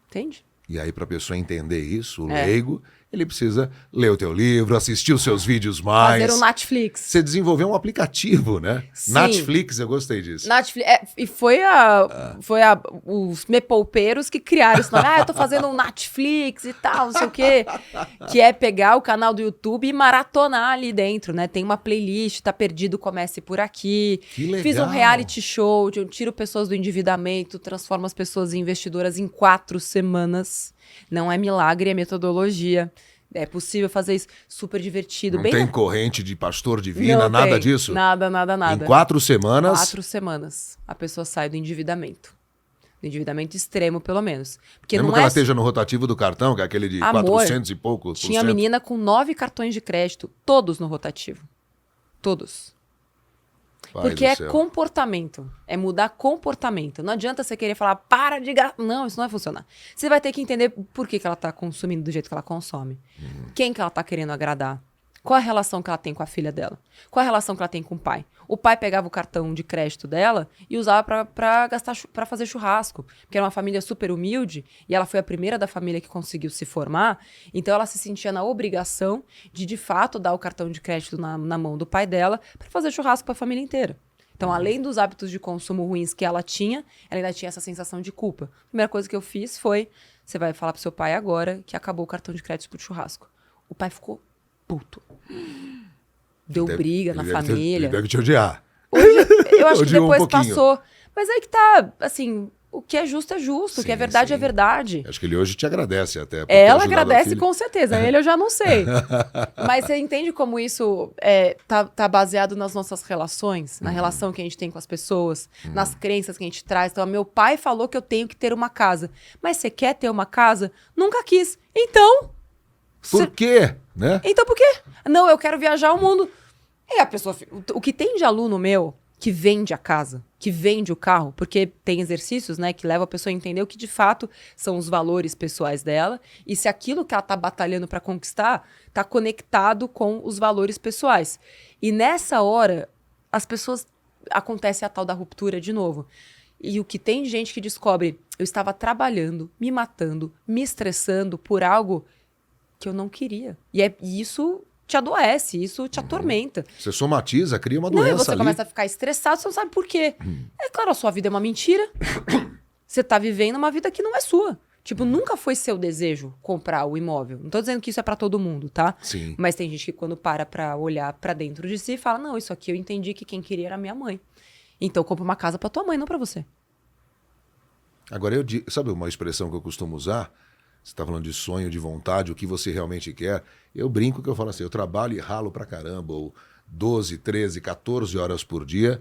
Entende? E aí, para a pessoa entender isso, o É. leigo, ele precisa ler o teu livro, assistir os seus vídeos mais. Fazer um Netflix. Você desenvolveu um aplicativo, né? Sim. Netflix, eu gostei disso. Netflix, e foi os mepoupeiros que criaram esse nome. Eu tô fazendo um Netflix e tal, não sei o quê. Que é pegar o canal do YouTube e maratonar ali dentro, né? Tem uma playlist, Tá Perdido, Comece Por Aqui. Que legal. Fiz um reality show onde eu tiro pessoas do endividamento, transformo as pessoas em investidoras em 4 semanas. Não é milagre, é metodologia. É possível fazer isso. Super divertido. Não bem tem na- corrente de pastor divina, Não nada tem. disso? Nada. Em 4 semanas, 4 semanas, a pessoa sai do endividamento. Do endividamento extremo, pelo menos. Porque mesmo não que ela é... esteja no rotativo do cartão, que é aquele de Amor, 400 e pouco por Tinha cento. menina com 9 cartões de crédito, todos no rotativo. Todos. Pai Porque do é céu. comportamento. É mudar comportamento. Não adianta você querer falar, para de gastar. Não, isso não vai funcionar. Você vai ter que entender por que ela tá consumindo do jeito que ela consome. Quem que ela tá querendo agradar. Qual a relação que ela tem com a filha dela? Qual a relação que ela tem com o pai? O pai pegava o cartão de crédito dela e usava pra gastar para fazer churrasco. Porque era uma família super humilde e ela foi a primeira da família que conseguiu se formar. Então ela se sentia na obrigação de fato, dar o cartão de crédito na mão do pai dela para fazer churrasco para a família inteira. Então, além dos hábitos de consumo ruins que ela ainda tinha essa sensação de culpa. A primeira coisa que eu fiz foi: você vai falar pro seu pai agora que acabou o cartão de crédito pro churrasco. O pai ficou puto. Deu briga na família. Ele deve te odiar. Hoje, eu acho que Odiou um depois pouquinho. passou. Mas aí que tá, assim, o que é justo, o que é Sim, verdade sim. é verdade. Acho que ele hoje te agradece até. por ter Ela ajudado a agradece filha. com certeza, ele eu já não sei. Mas você entende como isso tá baseado nas nossas relações, na relação que a gente tem com as pessoas, nas crenças que a gente traz. Então, meu pai falou que eu tenho que ter uma casa. Mas você quer ter uma casa? Nunca quis. Então, Por quê? Né? então por quê? Não, eu quero viajar o mundo. E a pessoa, o que tem de aluno meu que vende a casa, que vende o carro, porque tem exercícios, né, que levam a pessoa a entender o que de fato são os valores pessoais dela e se aquilo que ela tá batalhando para conquistar tá conectado com os valores pessoais. E nessa hora, as pessoas acontece a tal da ruptura de novo. E o que tem de gente que descobre, eu estava trabalhando, me matando, me estressando por algo que eu não queria. E isso te adoece, isso te atormenta. Você somatiza, cria uma Não, e doença você ali. começa a ficar estressado, você não sabe por quê. É claro, a sua vida é uma mentira. Você tá vivendo uma vida que não é sua. Tipo, nunca foi seu desejo comprar o imóvel. Não tô dizendo que isso é pra todo mundo, tá? Sim. Mas tem gente que quando para pra olhar pra dentro de si, fala, não, isso aqui eu entendi que quem queria era minha mãe. Então compra uma casa pra tua mãe, não pra você. Agora, sabe uma expressão que eu costumo usar? Você está falando de sonho, de vontade, o que você realmente quer. Eu brinco que eu falo assim, eu trabalho e ralo pra caramba, ou 12, 13, 14 horas por dia,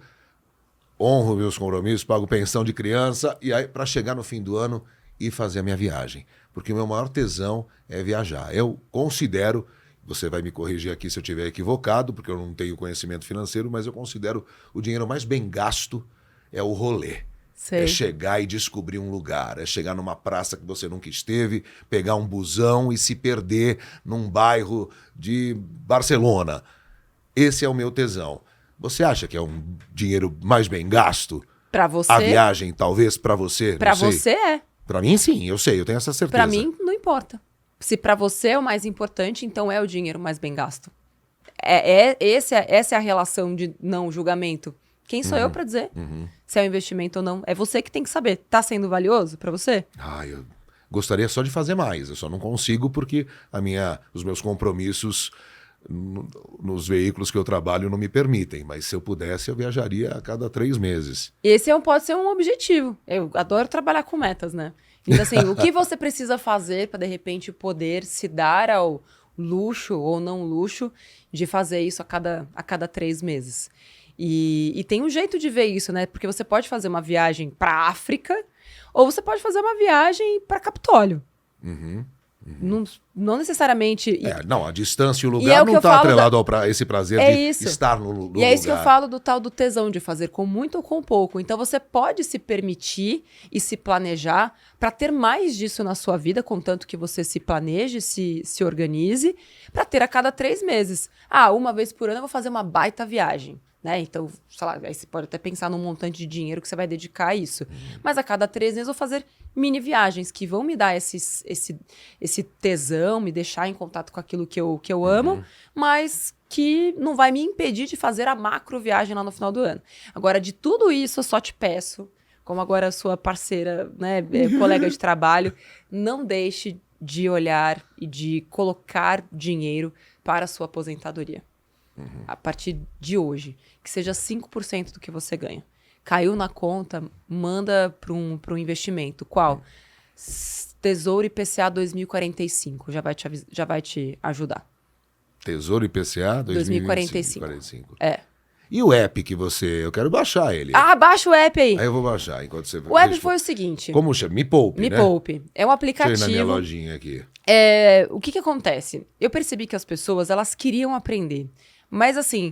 honro meus compromissos, pago pensão de criança, e aí para chegar no fim do ano e fazer a minha viagem. Porque o meu maior tesão é viajar. Eu considero, você vai me corrigir aqui se eu estiver equivocado, porque eu não tenho conhecimento financeiro, mas eu considero o dinheiro mais bem gasto é o rolê. Sei. É chegar e descobrir um lugar, é chegar numa praça que você nunca esteve, pegar um busão e se perder num bairro de Barcelona. Esse é o meu tesão. Você acha que é um dinheiro mais bem gasto? Pra você? A viagem, talvez, pra você? Pra não sei. você é. Pra mim, sim, eu sei, eu tenho essa certeza. Pra mim, não importa. Se pra você é o mais importante, então é o dinheiro mais bem gasto. Essa é a relação de não julgamento. Quem sou eu pra dizer se é um investimento ou não? É você que tem que saber. Tá sendo valioso pra você? Eu gostaria só de fazer mais, eu só não consigo porque os meus compromissos nos veículos que eu trabalho não me permitem, mas se eu pudesse eu viajaria a cada 3 meses. Esse pode ser um objetivo. Eu adoro trabalhar com metas, né? Então, assim, o que você precisa fazer para de repente poder se dar ao luxo ou não luxo de fazer isso a cada 3 meses? E tem um jeito de ver isso, né? Porque você pode fazer uma viagem para África ou você pode fazer uma viagem para Capitólio. Não necessariamente. Não, a distância e o E é lugar o que não eu está falo atrelado a esse prazer É de isso. estar no lugar. E é isso que eu falo do tal do tesão, de fazer com muito ou com pouco. Então você pode se permitir e se planejar para ter mais disso na sua vida, contanto que você se planeje, se organize, para ter a cada 3 meses. Uma vez por ano eu vou fazer uma baita viagem. Né? Então, sei lá, aí você pode até pensar num montante de dinheiro que você vai dedicar a isso. Mas a cada 3 meses eu vou fazer mini viagens que vão me dar esse tesão, me deixar em contato com aquilo que eu amo, mas que não vai me impedir de fazer a macro viagem lá no final do ano. Agora, de tudo isso, eu só te peço, como agora sua parceira, né, colega de trabalho, não deixe de olhar e de colocar dinheiro para a sua aposentadoria. A partir de hoje, que seja 5% do que você ganha. Caiu na conta, manda para um investimento. Qual? Tesouro IPCA 2045, já vai te ajudar. Tesouro IPCA 2045. 2045. É. E o app que eu quero baixar ele. Baixa o app aí. Aí eu vou baixar enquanto você... O app foi o seguinte. Como chama? Me Poupe, Me né? Poupe. É um aplicativo. Deixa eu ir na minha lojinha aqui. O que acontece? Eu percebi que as pessoas, elas queriam aprender. Mas assim,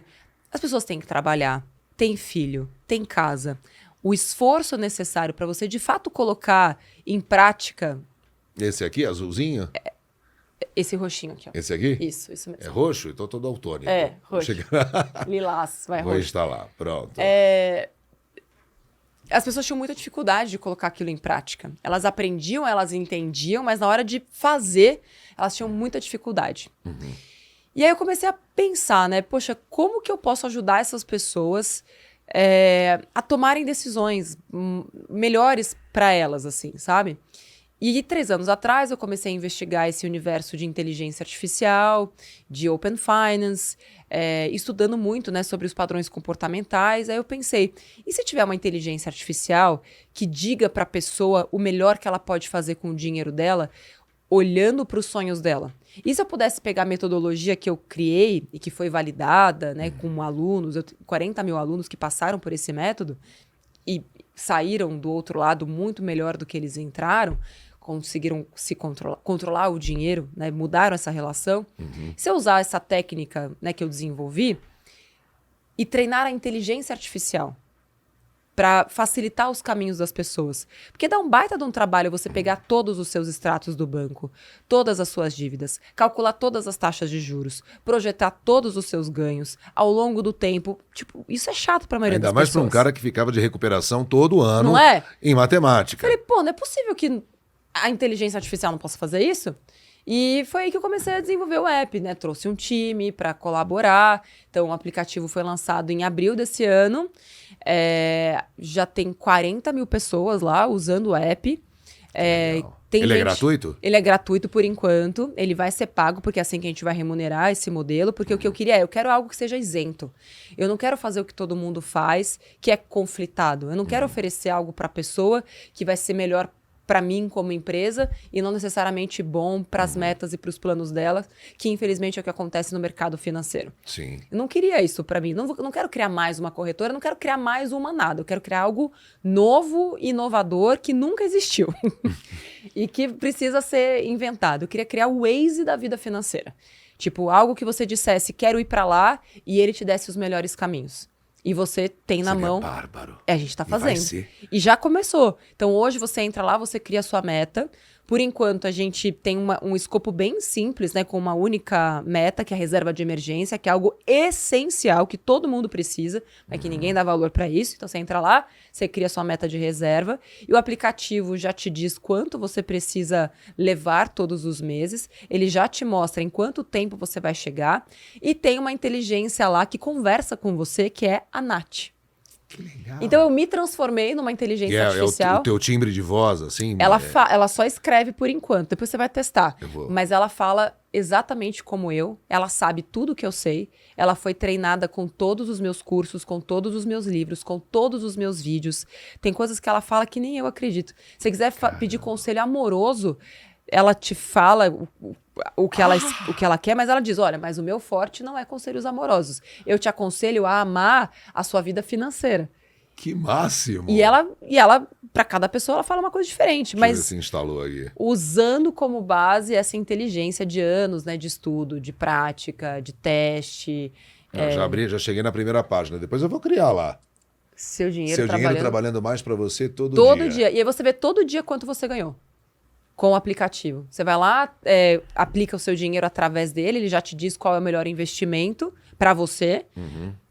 as pessoas têm que trabalhar, têm filho, têm casa. O esforço necessário para você de fato colocar em prática... Esse aqui, azulzinho? Esse roxinho aqui, ó. Esse aqui? Isso mesmo. É roxo? Então tô daltônico. Roxo. Lilás, vai Vou roxo. instalar, pronto. As pessoas tinham muita dificuldade de colocar aquilo em prática. Elas aprendiam, elas entendiam, mas na hora de fazer, elas tinham muita dificuldade. E aí eu comecei a pensar, né? Poxa, como que eu posso ajudar essas pessoas a tomarem decisões melhores para elas, assim, sabe? E 3 anos atrás eu comecei a investigar esse universo de inteligência artificial, de Open Finance, estudando muito, né, sobre os padrões comportamentais. Aí eu pensei, e se tiver uma inteligência artificial que diga para a pessoa o melhor que ela pode fazer com o dinheiro dela, olhando para os sonhos dela? E se eu pudesse pegar a metodologia que eu criei e que foi validada, né, com alunos, 40 mil alunos que passaram por esse método e saíram do outro lado muito melhor do que eles entraram, conseguiram se controlar o dinheiro, né, mudaram essa relação. Se eu usar essa técnica, né, que eu desenvolvi e treinar a inteligência artificial para facilitar os caminhos das pessoas. Porque dá um baita de um trabalho você pegar todos os seus extratos do banco, todas as suas dívidas, calcular todas as taxas de juros, projetar todos os seus ganhos ao longo do tempo. Tipo, isso é chato para a maioria das pessoas. Ainda mais para um cara que ficava de recuperação todo ano Não é? em matemática. Falei, não é possível que a inteligência artificial não possa fazer isso? E foi aí que eu comecei a desenvolver o app, né? Trouxe um time para colaborar. Então, o aplicativo foi lançado em abril desse ano. Já tem 40 mil pessoas lá usando o app. Ele é gratuito? Ele é gratuito por enquanto. Ele vai ser pago, porque é assim que a gente vai remunerar esse modelo. Porque o que eu queria eu quero algo que seja isento. Eu não quero fazer o que todo mundo faz, que é conflitado. Eu não quero oferecer algo para a pessoa que vai ser melhor para mim como empresa e não necessariamente bom para as metas e para os planos dela, que infelizmente é o que acontece no mercado financeiro. Sim. Eu não queria isso para mim. Não quero criar mais uma corretora, não quero criar mais uma nada. Eu quero criar algo novo, inovador, que nunca existiu e que precisa ser inventado. Eu queria criar o Waze da vida financeira. Tipo, algo que você dissesse, quero ir para lá, e ele te desse os melhores caminhos. E você tem na mão. Bárbaro. A gente tá E vai fazendo. ser. E já começou. Então hoje você entra lá, você cria a sua meta. Por enquanto, a gente tem um escopo bem simples, né? Com uma única meta, que é a reserva de emergência, que é algo essencial, que todo mundo precisa, mas que ninguém dá valor para isso. Então você entra lá, você cria a sua meta de reserva, e o aplicativo já te diz quanto você precisa levar todos os meses. Ele já te mostra em quanto tempo você vai chegar. E tem uma inteligência lá que conversa com você, que é a Nath. Que legal. Então eu me transformei numa inteligência artificial. É o teu timbre de voz, assim? Ela só escreve por enquanto, depois você vai testar. Eu vou. Mas ela fala exatamente como eu, ela sabe tudo que eu sei, ela foi treinada com todos os meus cursos, com todos os meus livros, com todos os meus vídeos. Tem coisas que ela fala que nem eu acredito. Se você quiser pedir conselho amoroso, ela te fala o que ela quer, mas ela diz, olha, mas o meu forte não é conselhos amorosos. Eu te aconselho a amar a sua vida financeira. Que máximo! E ela para cada pessoa, ela fala uma coisa diferente. Deixa eu ver Mas se instalou aí. usando como base essa inteligência de anos, né, de estudo, de prática, de teste. Já cheguei na primeira página. Depois eu vou criar lá. Seu dinheiro Seu trabalhando. dinheiro trabalhando mais para você todo Todo dia. dia. E aí você vê todo dia quanto você ganhou com o aplicativo. Você vai lá, aplica o seu dinheiro através dele, ele já te diz qual é o melhor investimento para você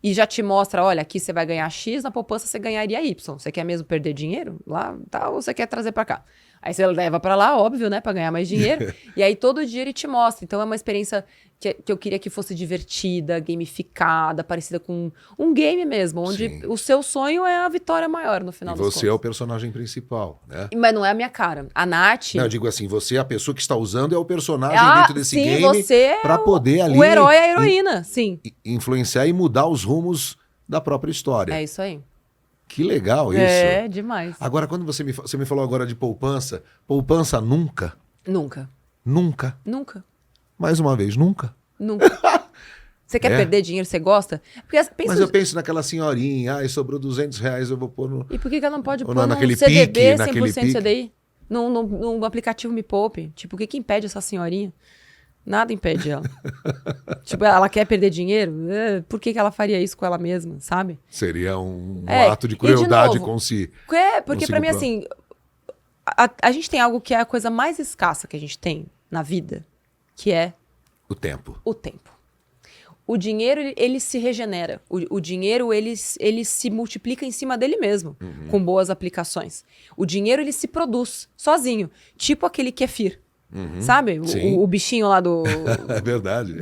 e já te mostra, olha, aqui você vai ganhar X, na poupança você ganharia Y. Você quer mesmo perder dinheiro lá, tá, ou você quer trazer para cá? Aí você leva para lá, óbvio, né, para ganhar mais dinheiro. E aí todo dia ele te mostra. Então é uma experiência que eu queria que fosse divertida, gamificada, parecida com um game mesmo, onde Sim. o seu sonho é a vitória maior no final E das você é o contas. personagem principal, né? Mas não é a minha cara. A Nath... Não, eu digo assim, você, a pessoa que está usando, é o personagem dentro desse sim, game você é para poder ali o herói e a heroína, sim. influenciar e mudar os rumos da própria história. É isso aí. Que legal isso. É, demais. Agora, quando você me falou agora de poupança, poupança nunca, Nunca. nunca, Nunca. mais uma vez, nunca. Nunca. Você quer É? perder dinheiro? Você gosta? Porque pensa, Mas eu penso naquela senhorinha, sobrou R$ 200, eu vou pôr no... e por que ela não pode Ou pôr num naquele CDB, pique, naquele 100% pique. CDI? Num aplicativo Me Poupe? Tipo, o que impede essa senhorinha? Nada impede ela. Tipo, ela quer perder dinheiro? Por que ela faria isso com ela mesma, sabe? Seria um É, ato de e de crueldade novo, com si. Porque pra mim, assim, a gente tem algo que é a coisa mais escassa que a gente tem na vida, que é O tempo. o tempo. O dinheiro, ele se regenera. O dinheiro, ele se multiplica em cima dele mesmo, com boas aplicações. O dinheiro, ele se produz sozinho. Tipo aquele kefir, sabe? Sim. O bichinho lá do É verdade.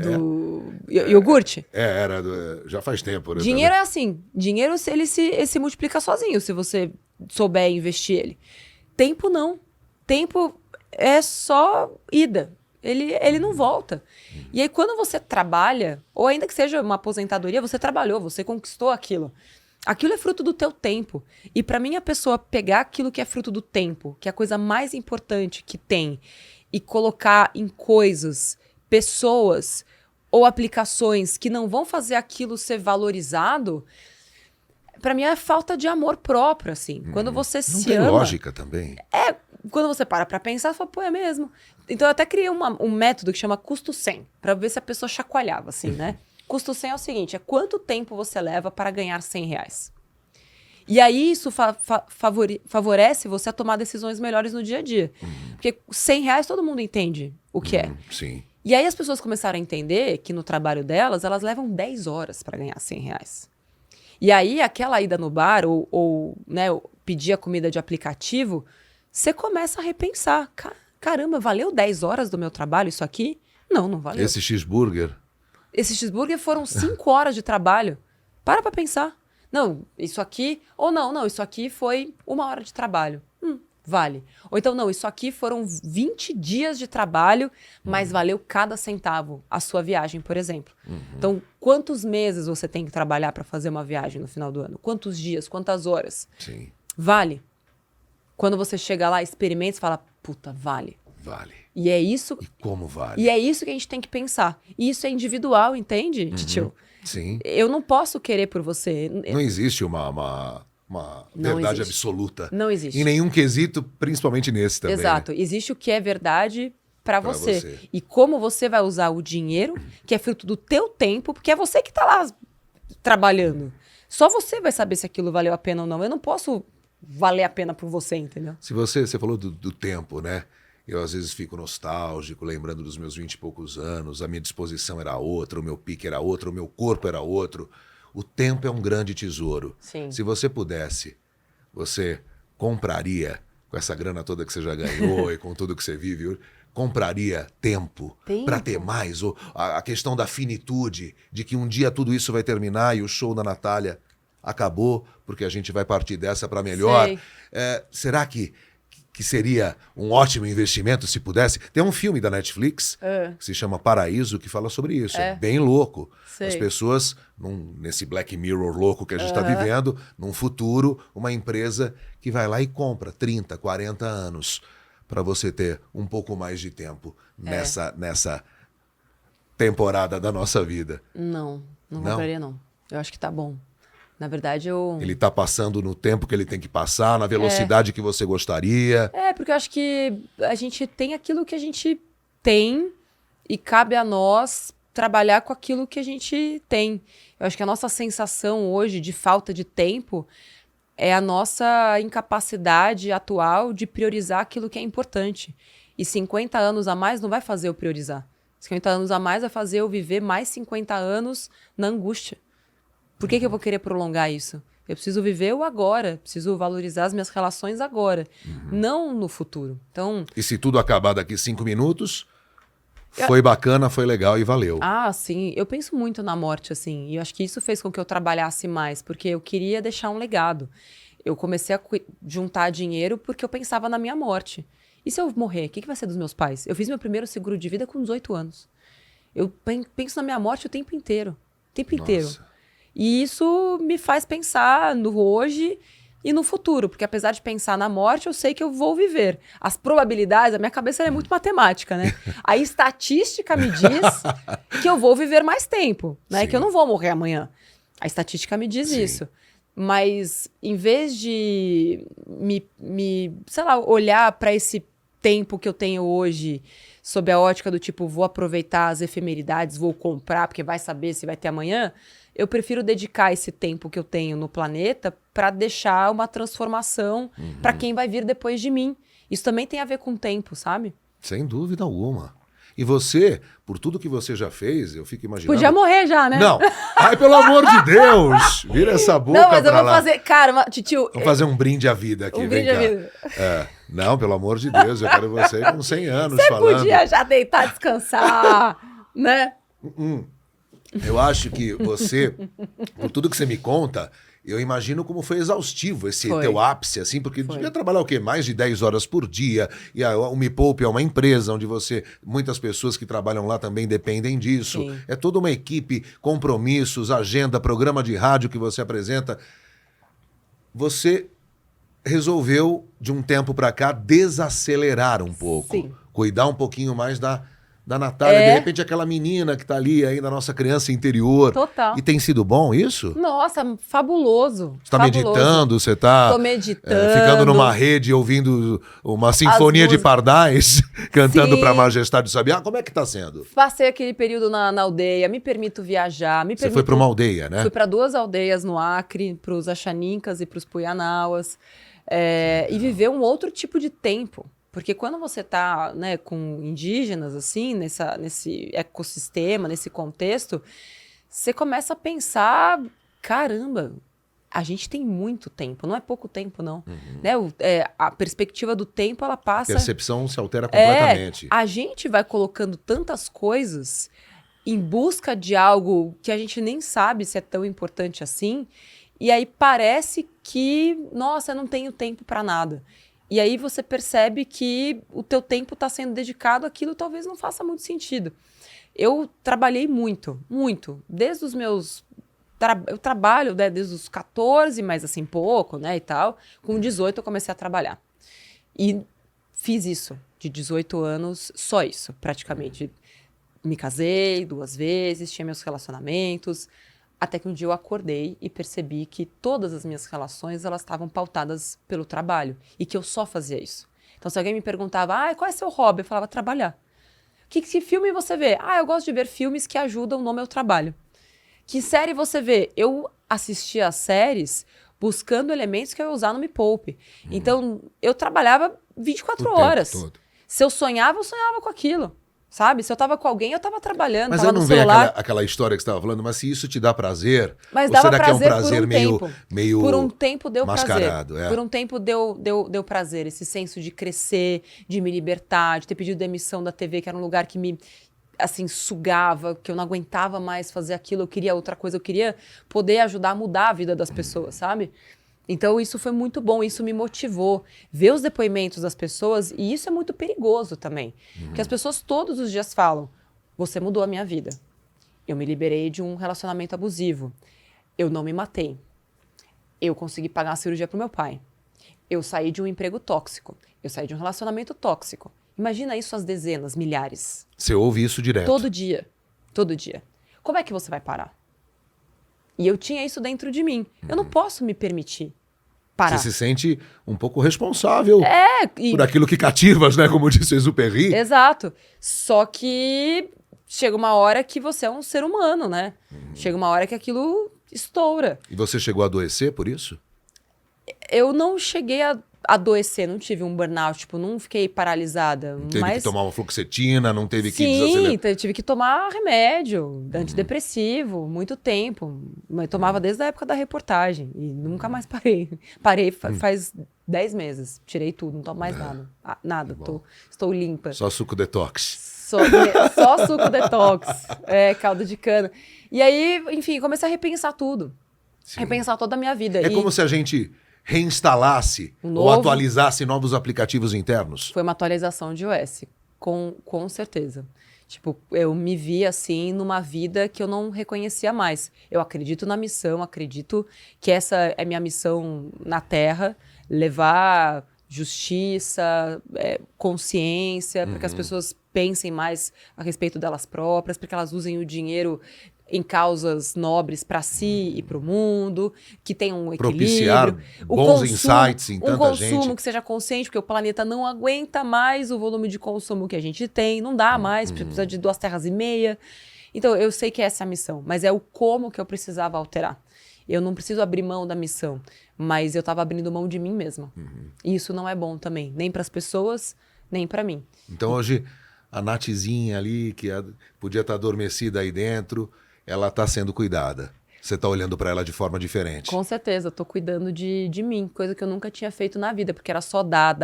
iogurte. Já faz tempo. Né, Dinheiro é assim. Dinheiro, ele se multiplica sozinho, se você souber investir ele. Tempo, não. Tempo é só ida. Ele não volta. E aí, quando você trabalha, ou ainda que seja uma aposentadoria, você trabalhou, você conquistou aquilo. Aquilo é fruto do teu tempo. E para mim, a pessoa pegar aquilo que é fruto do tempo, que é a coisa mais importante que tem, e colocar em coisas, pessoas ou aplicações que não vão fazer aquilo ser valorizado, para mim é falta de amor próprio, assim. Quando você Não se tem ama... lógica também. Quando você para pra pensar, você fala, pô, é mesmo. Então eu até criei um método que chama custo 100, pra ver se a pessoa chacoalhava, assim, né? Custo 100 é o seguinte, é quanto tempo você leva para ganhar R$ 100. E aí isso favorece você a tomar decisões melhores no dia a dia. Porque R$ 100 todo mundo entende o que é. Sim. E aí as pessoas começaram a entender que no trabalho delas, elas levam 10 horas para ganhar R$ 100. E aí aquela ida no bar ou né, pedir a comida de aplicativo, você começa a repensar. Caramba, valeu 10 horas do meu trabalho isso aqui? Não valeu. Esse cheeseburger. Esse cheeseburger foram 5 horas de trabalho. Para pra pensar. Não, isso aqui... Ou não, isso aqui foi 1 hora de trabalho. Vale. Ou então, não, isso aqui foram 20 dias de trabalho, mas valeu cada centavo a sua viagem, por exemplo. Então, quantos meses você tem que trabalhar para fazer uma viagem no final do ano? Quantos dias? Quantas horas? Sim. Vale. Quando você chega lá, experimenta e fala, puta, vale. Vale. E é isso... E como vale? E é isso que a gente tem que pensar. E isso é individual, entende, titio? Sim. Eu não posso querer por você. Não existe uma Não verdade existe. absoluta. Não existe. Em nenhum quesito, principalmente nesse também. Exato. Né? Existe o que é verdade para Pra você. você. E como você vai usar o dinheiro, que é fruto do teu tempo, porque é você que tá lá trabalhando. Só você vai saber se aquilo valeu a pena ou não. Eu não posso valer a pena por você, entendeu? Você falou do tempo, né? Eu às vezes fico nostálgico, lembrando dos meus 20 e poucos anos, a minha disposição era outra, o meu pique era outro, o meu corpo era outro. O tempo é um grande tesouro. Sim. Se você pudesse, você compraria, com essa grana toda que você já ganhou e com tudo que você vive, compraria tempo para ter mais? Ou a questão da finitude, de que um dia tudo isso vai terminar e o show da Natália acabou, porque a gente vai partir dessa para melhor. Sei. Será que seria um ótimo investimento se pudesse? Tem um filme da Netflix que se chama Paraíso, que fala sobre isso. É bem louco. Sei. As pessoas, nesse Black Mirror louco que a gente está vivendo, num futuro, uma empresa que vai lá e compra 30, 40 anos para você ter um pouco mais de tempo nessa temporada da nossa vida. Não compraria, não. Eu acho que tá bom. Na verdade, Ele tá passando no tempo que ele tem que passar, na velocidade que você gostaria. Porque eu acho que a gente tem aquilo que a gente tem e cabe a nós trabalhar com aquilo que a gente tem. Eu acho que a nossa sensação hoje de falta de tempo é a nossa incapacidade atual de priorizar aquilo que é importante. E 50 anos a mais não vai fazer eu priorizar. 50 anos a mais vai fazer eu viver mais 50 anos na angústia. Por que eu vou querer prolongar isso? Eu preciso viver o agora, preciso valorizar as minhas relações agora, não no futuro. Então, e se tudo acabar daqui 5 minutos, foi bacana, foi legal e valeu. Sim. Eu penso muito na morte, assim. E eu acho que isso fez com que eu trabalhasse mais, porque eu queria deixar um legado. Eu comecei a juntar dinheiro porque eu pensava na minha morte. E se eu morrer, o que vai ser dos meus pais? Eu fiz meu primeiro seguro de vida com 18 anos. Eu penso na minha morte o tempo inteiro. O tempo inteiro. E isso me faz pensar no hoje e no futuro, porque apesar de pensar na morte, eu sei que eu vou viver. As probabilidades, a minha cabeça é muito matemática, né? A estatística me diz que eu vou viver mais tempo, né? Que eu não vou morrer amanhã. A estatística me diz isso. Mas em vez de sei lá, olhar para esse tempo que eu tenho hoje sob a ótica do tipo, vou aproveitar as efemeridades, vou comprar, porque vai saber se vai ter amanhã, eu prefiro dedicar esse tempo que eu tenho no planeta para deixar uma transformação para quem vai vir depois de mim. Isso também tem a ver com o tempo, sabe? Sem dúvida alguma. E você, por tudo que você já fez, eu fico imaginando... Podia morrer já, né? Não. Ai, pelo amor de Deus! Vira essa boca pra lá. Não, mas eu vou fazer... Cara, titio... Vamos fazer um brinde à vida aqui, vem cá. Vida. Não, pelo amor de Deus, eu quero você com 100 anos falando. Você podia já deitar, descansar, né? Eu acho que você, por tudo que você me conta, eu imagino como foi exaustivo esse teu ápice, assim, porque devia trabalhar o quê? Mais de 10 horas por dia. E o Me Poupe é uma empresa onde muitas pessoas que trabalham lá também dependem disso. Sim. É toda uma equipe, compromissos, agenda, programa de rádio que você apresenta. Você resolveu, de um tempo para cá, desacelerar um pouco. Sim. Cuidar um pouquinho mais da Natália, de repente aquela menina que tá ali ainda, nossa criança interior. Total. E tem sido bom isso? Nossa, fabuloso. Você tá meditando, você tá... Tô meditando. Ficando numa rede, ouvindo uma sinfonia de pardais, cantando pra Majestade do Sabiá. Como é que tá sendo? Passei aquele período na aldeia, me permito viajar. Você foi pra uma aldeia, né? Fui pra 2 aldeias no Acre, pros Axanincas e pros Puianauas. E viver um outro tipo de tempo. Porque quando você está, né, com indígenas, assim, nesse ecossistema, nesse contexto, você começa a pensar, caramba, a gente tem muito tempo, não é pouco tempo, não. Né? A perspectiva do tempo, ela passa... A percepção se altera completamente. A gente vai colocando tantas coisas em busca de algo que a gente nem sabe se é tão importante assim, e aí parece que, nossa, eu não tenho tempo para nada. E aí você percebe que o teu tempo está sendo dedicado àquilo talvez não faça muito sentido. Eu trabalhei muito, muito. Desde os meus... Eu trabalho, né, desde os 14, mas assim, pouco, né, e tal. Com 18 eu comecei a trabalhar. E fiz isso, de 18 anos, só isso, praticamente. Me casei 2 vezes, tinha meus relacionamentos... Até que um dia eu acordei e percebi que todas as minhas relações elas estavam pautadas pelo trabalho e que eu só fazia isso. Então, se alguém me perguntava, qual é seu hobby? Eu falava, trabalhar. Que filme você vê? Eu gosto de ver filmes que ajudam no meu trabalho. Que série você vê? Eu assistia as séries buscando elementos que eu ia usar no Me Poupe. Então, eu trabalhava 24 horas. Tempo todo. Se eu sonhava com aquilo. Sabe? Se eu tava com alguém, eu tava trabalhando, Mas tava eu não no vejo celular. aquela história que você estava falando, mas se isso te dá prazer, Mas ou dava será que é um prazer prazer por um tempo. meio Por um tempo deu mascarado? prazer. Por um tempo deu prazer. Esse senso de crescer, de me libertar, de ter pedido demissão da TV, que era um lugar que me, assim, sugava, que eu não aguentava mais fazer aquilo, eu queria outra coisa, eu queria poder ajudar a mudar a vida das pessoas, sabe? Então isso foi muito bom, isso me motivou. Ver os depoimentos das pessoas, e isso é muito perigoso também. Porque as pessoas todos os dias falam, você mudou a minha vida. Eu me liberei de um relacionamento abusivo. Eu não me matei. Eu consegui pagar a cirurgia pro meu pai. Eu saí de um emprego tóxico. Eu saí de um relacionamento tóxico. Imagina isso às dezenas, milhares. Você ouve isso direto. Todo dia. Todo dia. Como é que você vai parar? E eu tinha isso dentro de mim. Eu não posso me permitir parar. Você se sente um pouco responsável E... por aquilo que cativas, né? Como disse o Exupéry. Exato. Só que chega uma hora que você é um ser humano, né? Chega uma hora que aquilo estoura. E você chegou a adoecer por isso? Eu não cheguei a adoecer, não tive um burnout, tipo, não fiquei paralisada. Não teve mas... que tomar uma fluoxetina, não teve que Sim, desacelerar. eu tive que tomar remédio, antidepressivo, muito tempo. Mas tomava desde a época da reportagem e nunca mais parei. Parei faz 10 meses, tirei tudo, não tomo mais nada. Nada, estou limpa. Só suco detox. Só suco detox, caldo de cana. E aí, enfim, comecei a repensar tudo. Sim. Repensar toda a minha vida. É como se a gente reinstalasse ou atualizasse novos aplicativos internos. Foi uma atualização de iOS, com certeza. Tipo, eu me vi assim numa vida que eu não reconhecia mais. Eu acredito na missão, acredito que essa é minha missão na Terra, levar justiça, consciência, para que as pessoas pensem mais a respeito delas próprias, para que elas usem o dinheiro em causas nobres para si e para o mundo, que tenham um equilíbrio. Propiciar bons insights em tanta gente. Um consumo que seja consciente, porque o planeta não aguenta mais o volume de consumo que a gente tem, não dá mais, precisa de 2 terras e meia. Então, eu sei que essa é a missão, mas é o como que eu precisava alterar. Eu não preciso abrir mão da missão, mas eu estava abrindo mão de mim mesma. E isso não é bom também, nem para as pessoas, nem para mim. Então, hoje, a Nathzinha ali, que podia estar adormecida aí dentro, ela está sendo cuidada. Você está olhando para ela de forma diferente. Com certeza, eu tô cuidando de mim, coisa que eu nunca tinha feito na vida, porque era só dar,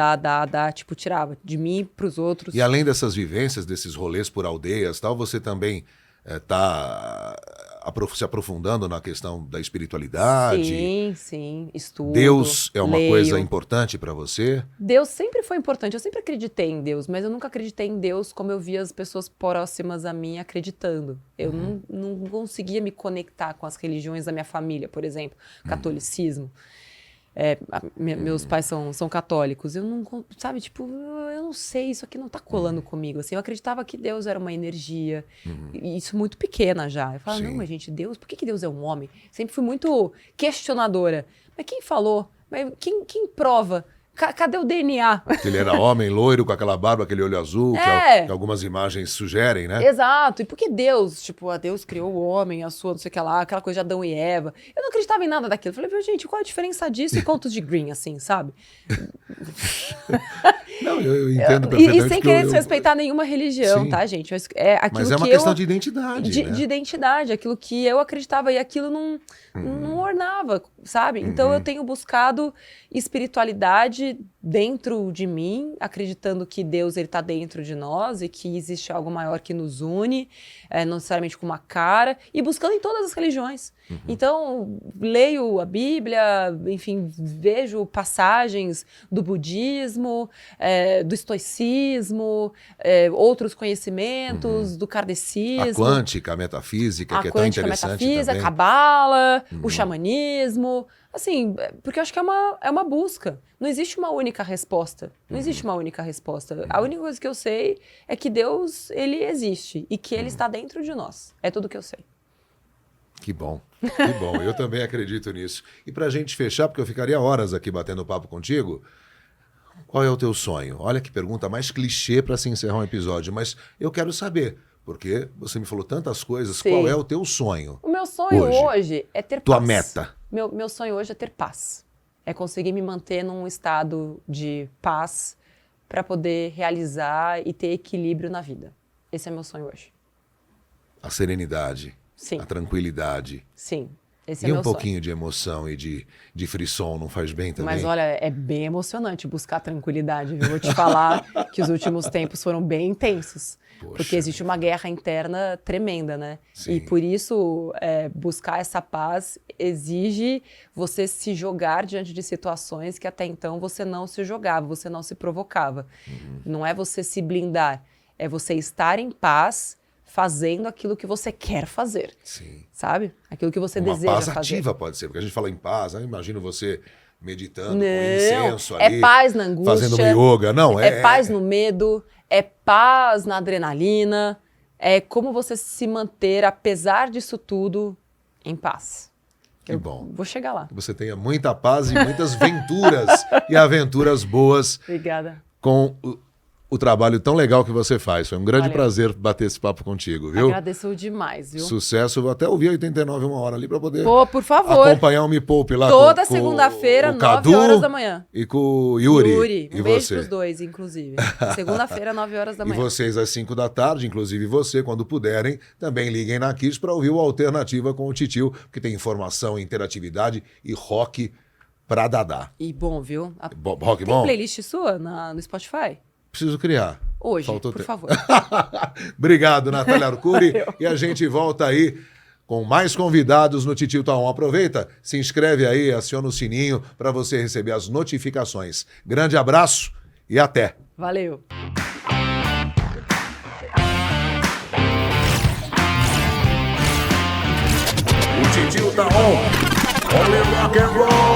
tipo, tirava de mim pros outros. E além dessas vivências, desses rolês por aldeias, tal, você também está se aprofundando na questão da espiritualidade? Sim, estudo. Deus é uma leio. coisa importante para você? Deus sempre foi importante, eu sempre acreditei em Deus, mas eu nunca acreditei em Deus como eu via as pessoas próximas a mim acreditando. Eu não conseguia me conectar com as religiões da minha família, por exemplo, catolicismo. Meus pais são católicos. Eu não, sabe, tipo, eu não sei, isso aqui não tá colando comigo. Assim, eu acreditava que Deus era uma energia. E isso muito pequena já. Eu falava, não, mas gente, Deus, por que Deus é um homem? Sempre fui muito questionadora. Mas quem falou? Mas quem prova? Cadê o DNA? Que ele era homem, loiro, com aquela barba, aquele olho azul, que algumas imagens sugerem, né? Exato. E por que Deus? Tipo, Deus criou o homem, a sua, não sei o que lá, aquela coisa de Adão e Eva. Eu não acreditava em nada daquilo. Eu falei, gente, qual a diferença disso e contos de Green, assim, sabe? Não, eu entendo perfeitamente. E sem querer desrespeitar nenhuma religião, Sim. tá, gente? Mas é uma questão de identidade, né? De identidade, aquilo que eu acreditava e aquilo não ornava, sabe? Então eu tenho buscado espiritualidade dentro de mim, acreditando que Deus ele tá dentro de nós e que existe algo maior que nos une, não necessariamente com uma cara, e buscando em todas as religiões. Então, leio a Bíblia, enfim, vejo passagens do budismo, do estoicismo, outros conhecimentos, do kardecismo. A quântica, a metafísica, que é tão interessante a metafísica, também. a cabala, o xamanismo. Assim, porque eu acho que é uma busca. Não existe uma única resposta. Não existe uma única resposta. A única coisa que eu sei é que Deus, ele existe e que ele está dentro de nós. É tudo que eu sei. Que bom, que bom. Eu também acredito nisso. E pra gente fechar, porque eu ficaria horas aqui batendo papo contigo, qual é o teu sonho? Olha que pergunta mais clichê para se encerrar um episódio, mas eu quero saber, Porque você me falou tantas coisas. Sim. Qual é o teu sonho? O meu sonho hoje é ter Tua paz. meta. Meu sonho hoje é ter paz. É conseguir me manter num estado de paz para poder realizar e ter equilíbrio na vida. Esse é meu sonho hoje. A serenidade. Sim. A tranquilidade. Sim, esse E é um meu pouquinho de emoção e de frisson não faz bem também? Mas olha, é bem emocionante buscar tranquilidade, viu? Vou te falar que os últimos tempos foram bem intensos. Poxa Porque existe uma guerra interna tremenda, né? Sim. E por isso, buscar essa paz exige você se jogar diante de situações que até então você não se jogava, você não se provocava. Não é você se blindar, é você estar em paz fazendo aquilo que você quer fazer. Sim. Sabe? Aquilo que você Uma deseja paz fazer. ativa pode ser, porque a gente fala em paz, eu imagino você meditando Não, com incenso ali. é paz na angústia. Fazendo um yoga. Não, é paz no medo, é paz na adrenalina, é como você se manter, apesar disso tudo, em paz. Que bom. Vou chegar lá. Que você tenha muita paz e muitas venturas e aventuras boas Obrigada. com o trabalho tão legal que você faz. Foi um grande Valeu. prazer bater esse papo contigo, viu? Agradeço demais, viu? Sucesso. Vou até ouvir 89 uma hora ali para poder Pô, por favor. acompanhar o Me Poupe lá Toda com segunda-feira, o 9 Cadu horas da manhã. E com o Yuri. Um E beijo você. pros dois, inclusive. Segunda-feira, 9 horas da E manhã. vocês às 5 da tarde, inclusive você, quando puderem, também liguem na Kiss para ouvir o Alternativa com o Titio, que tem informação, interatividade e rock pra dadá. E bom, viu? Rock Tem bom? playlist sua no Spotify? Preciso criar. Hoje, Faltou por tempo. favor. Obrigado, Natália Arcuri. E a gente volta aí com mais convidados no Titio Tá On. Aproveita, se inscreve aí, aciona o sininho para você receber as notificações. Grande abraço e até. Valeu. O Titio Tá On. Only rock and roll.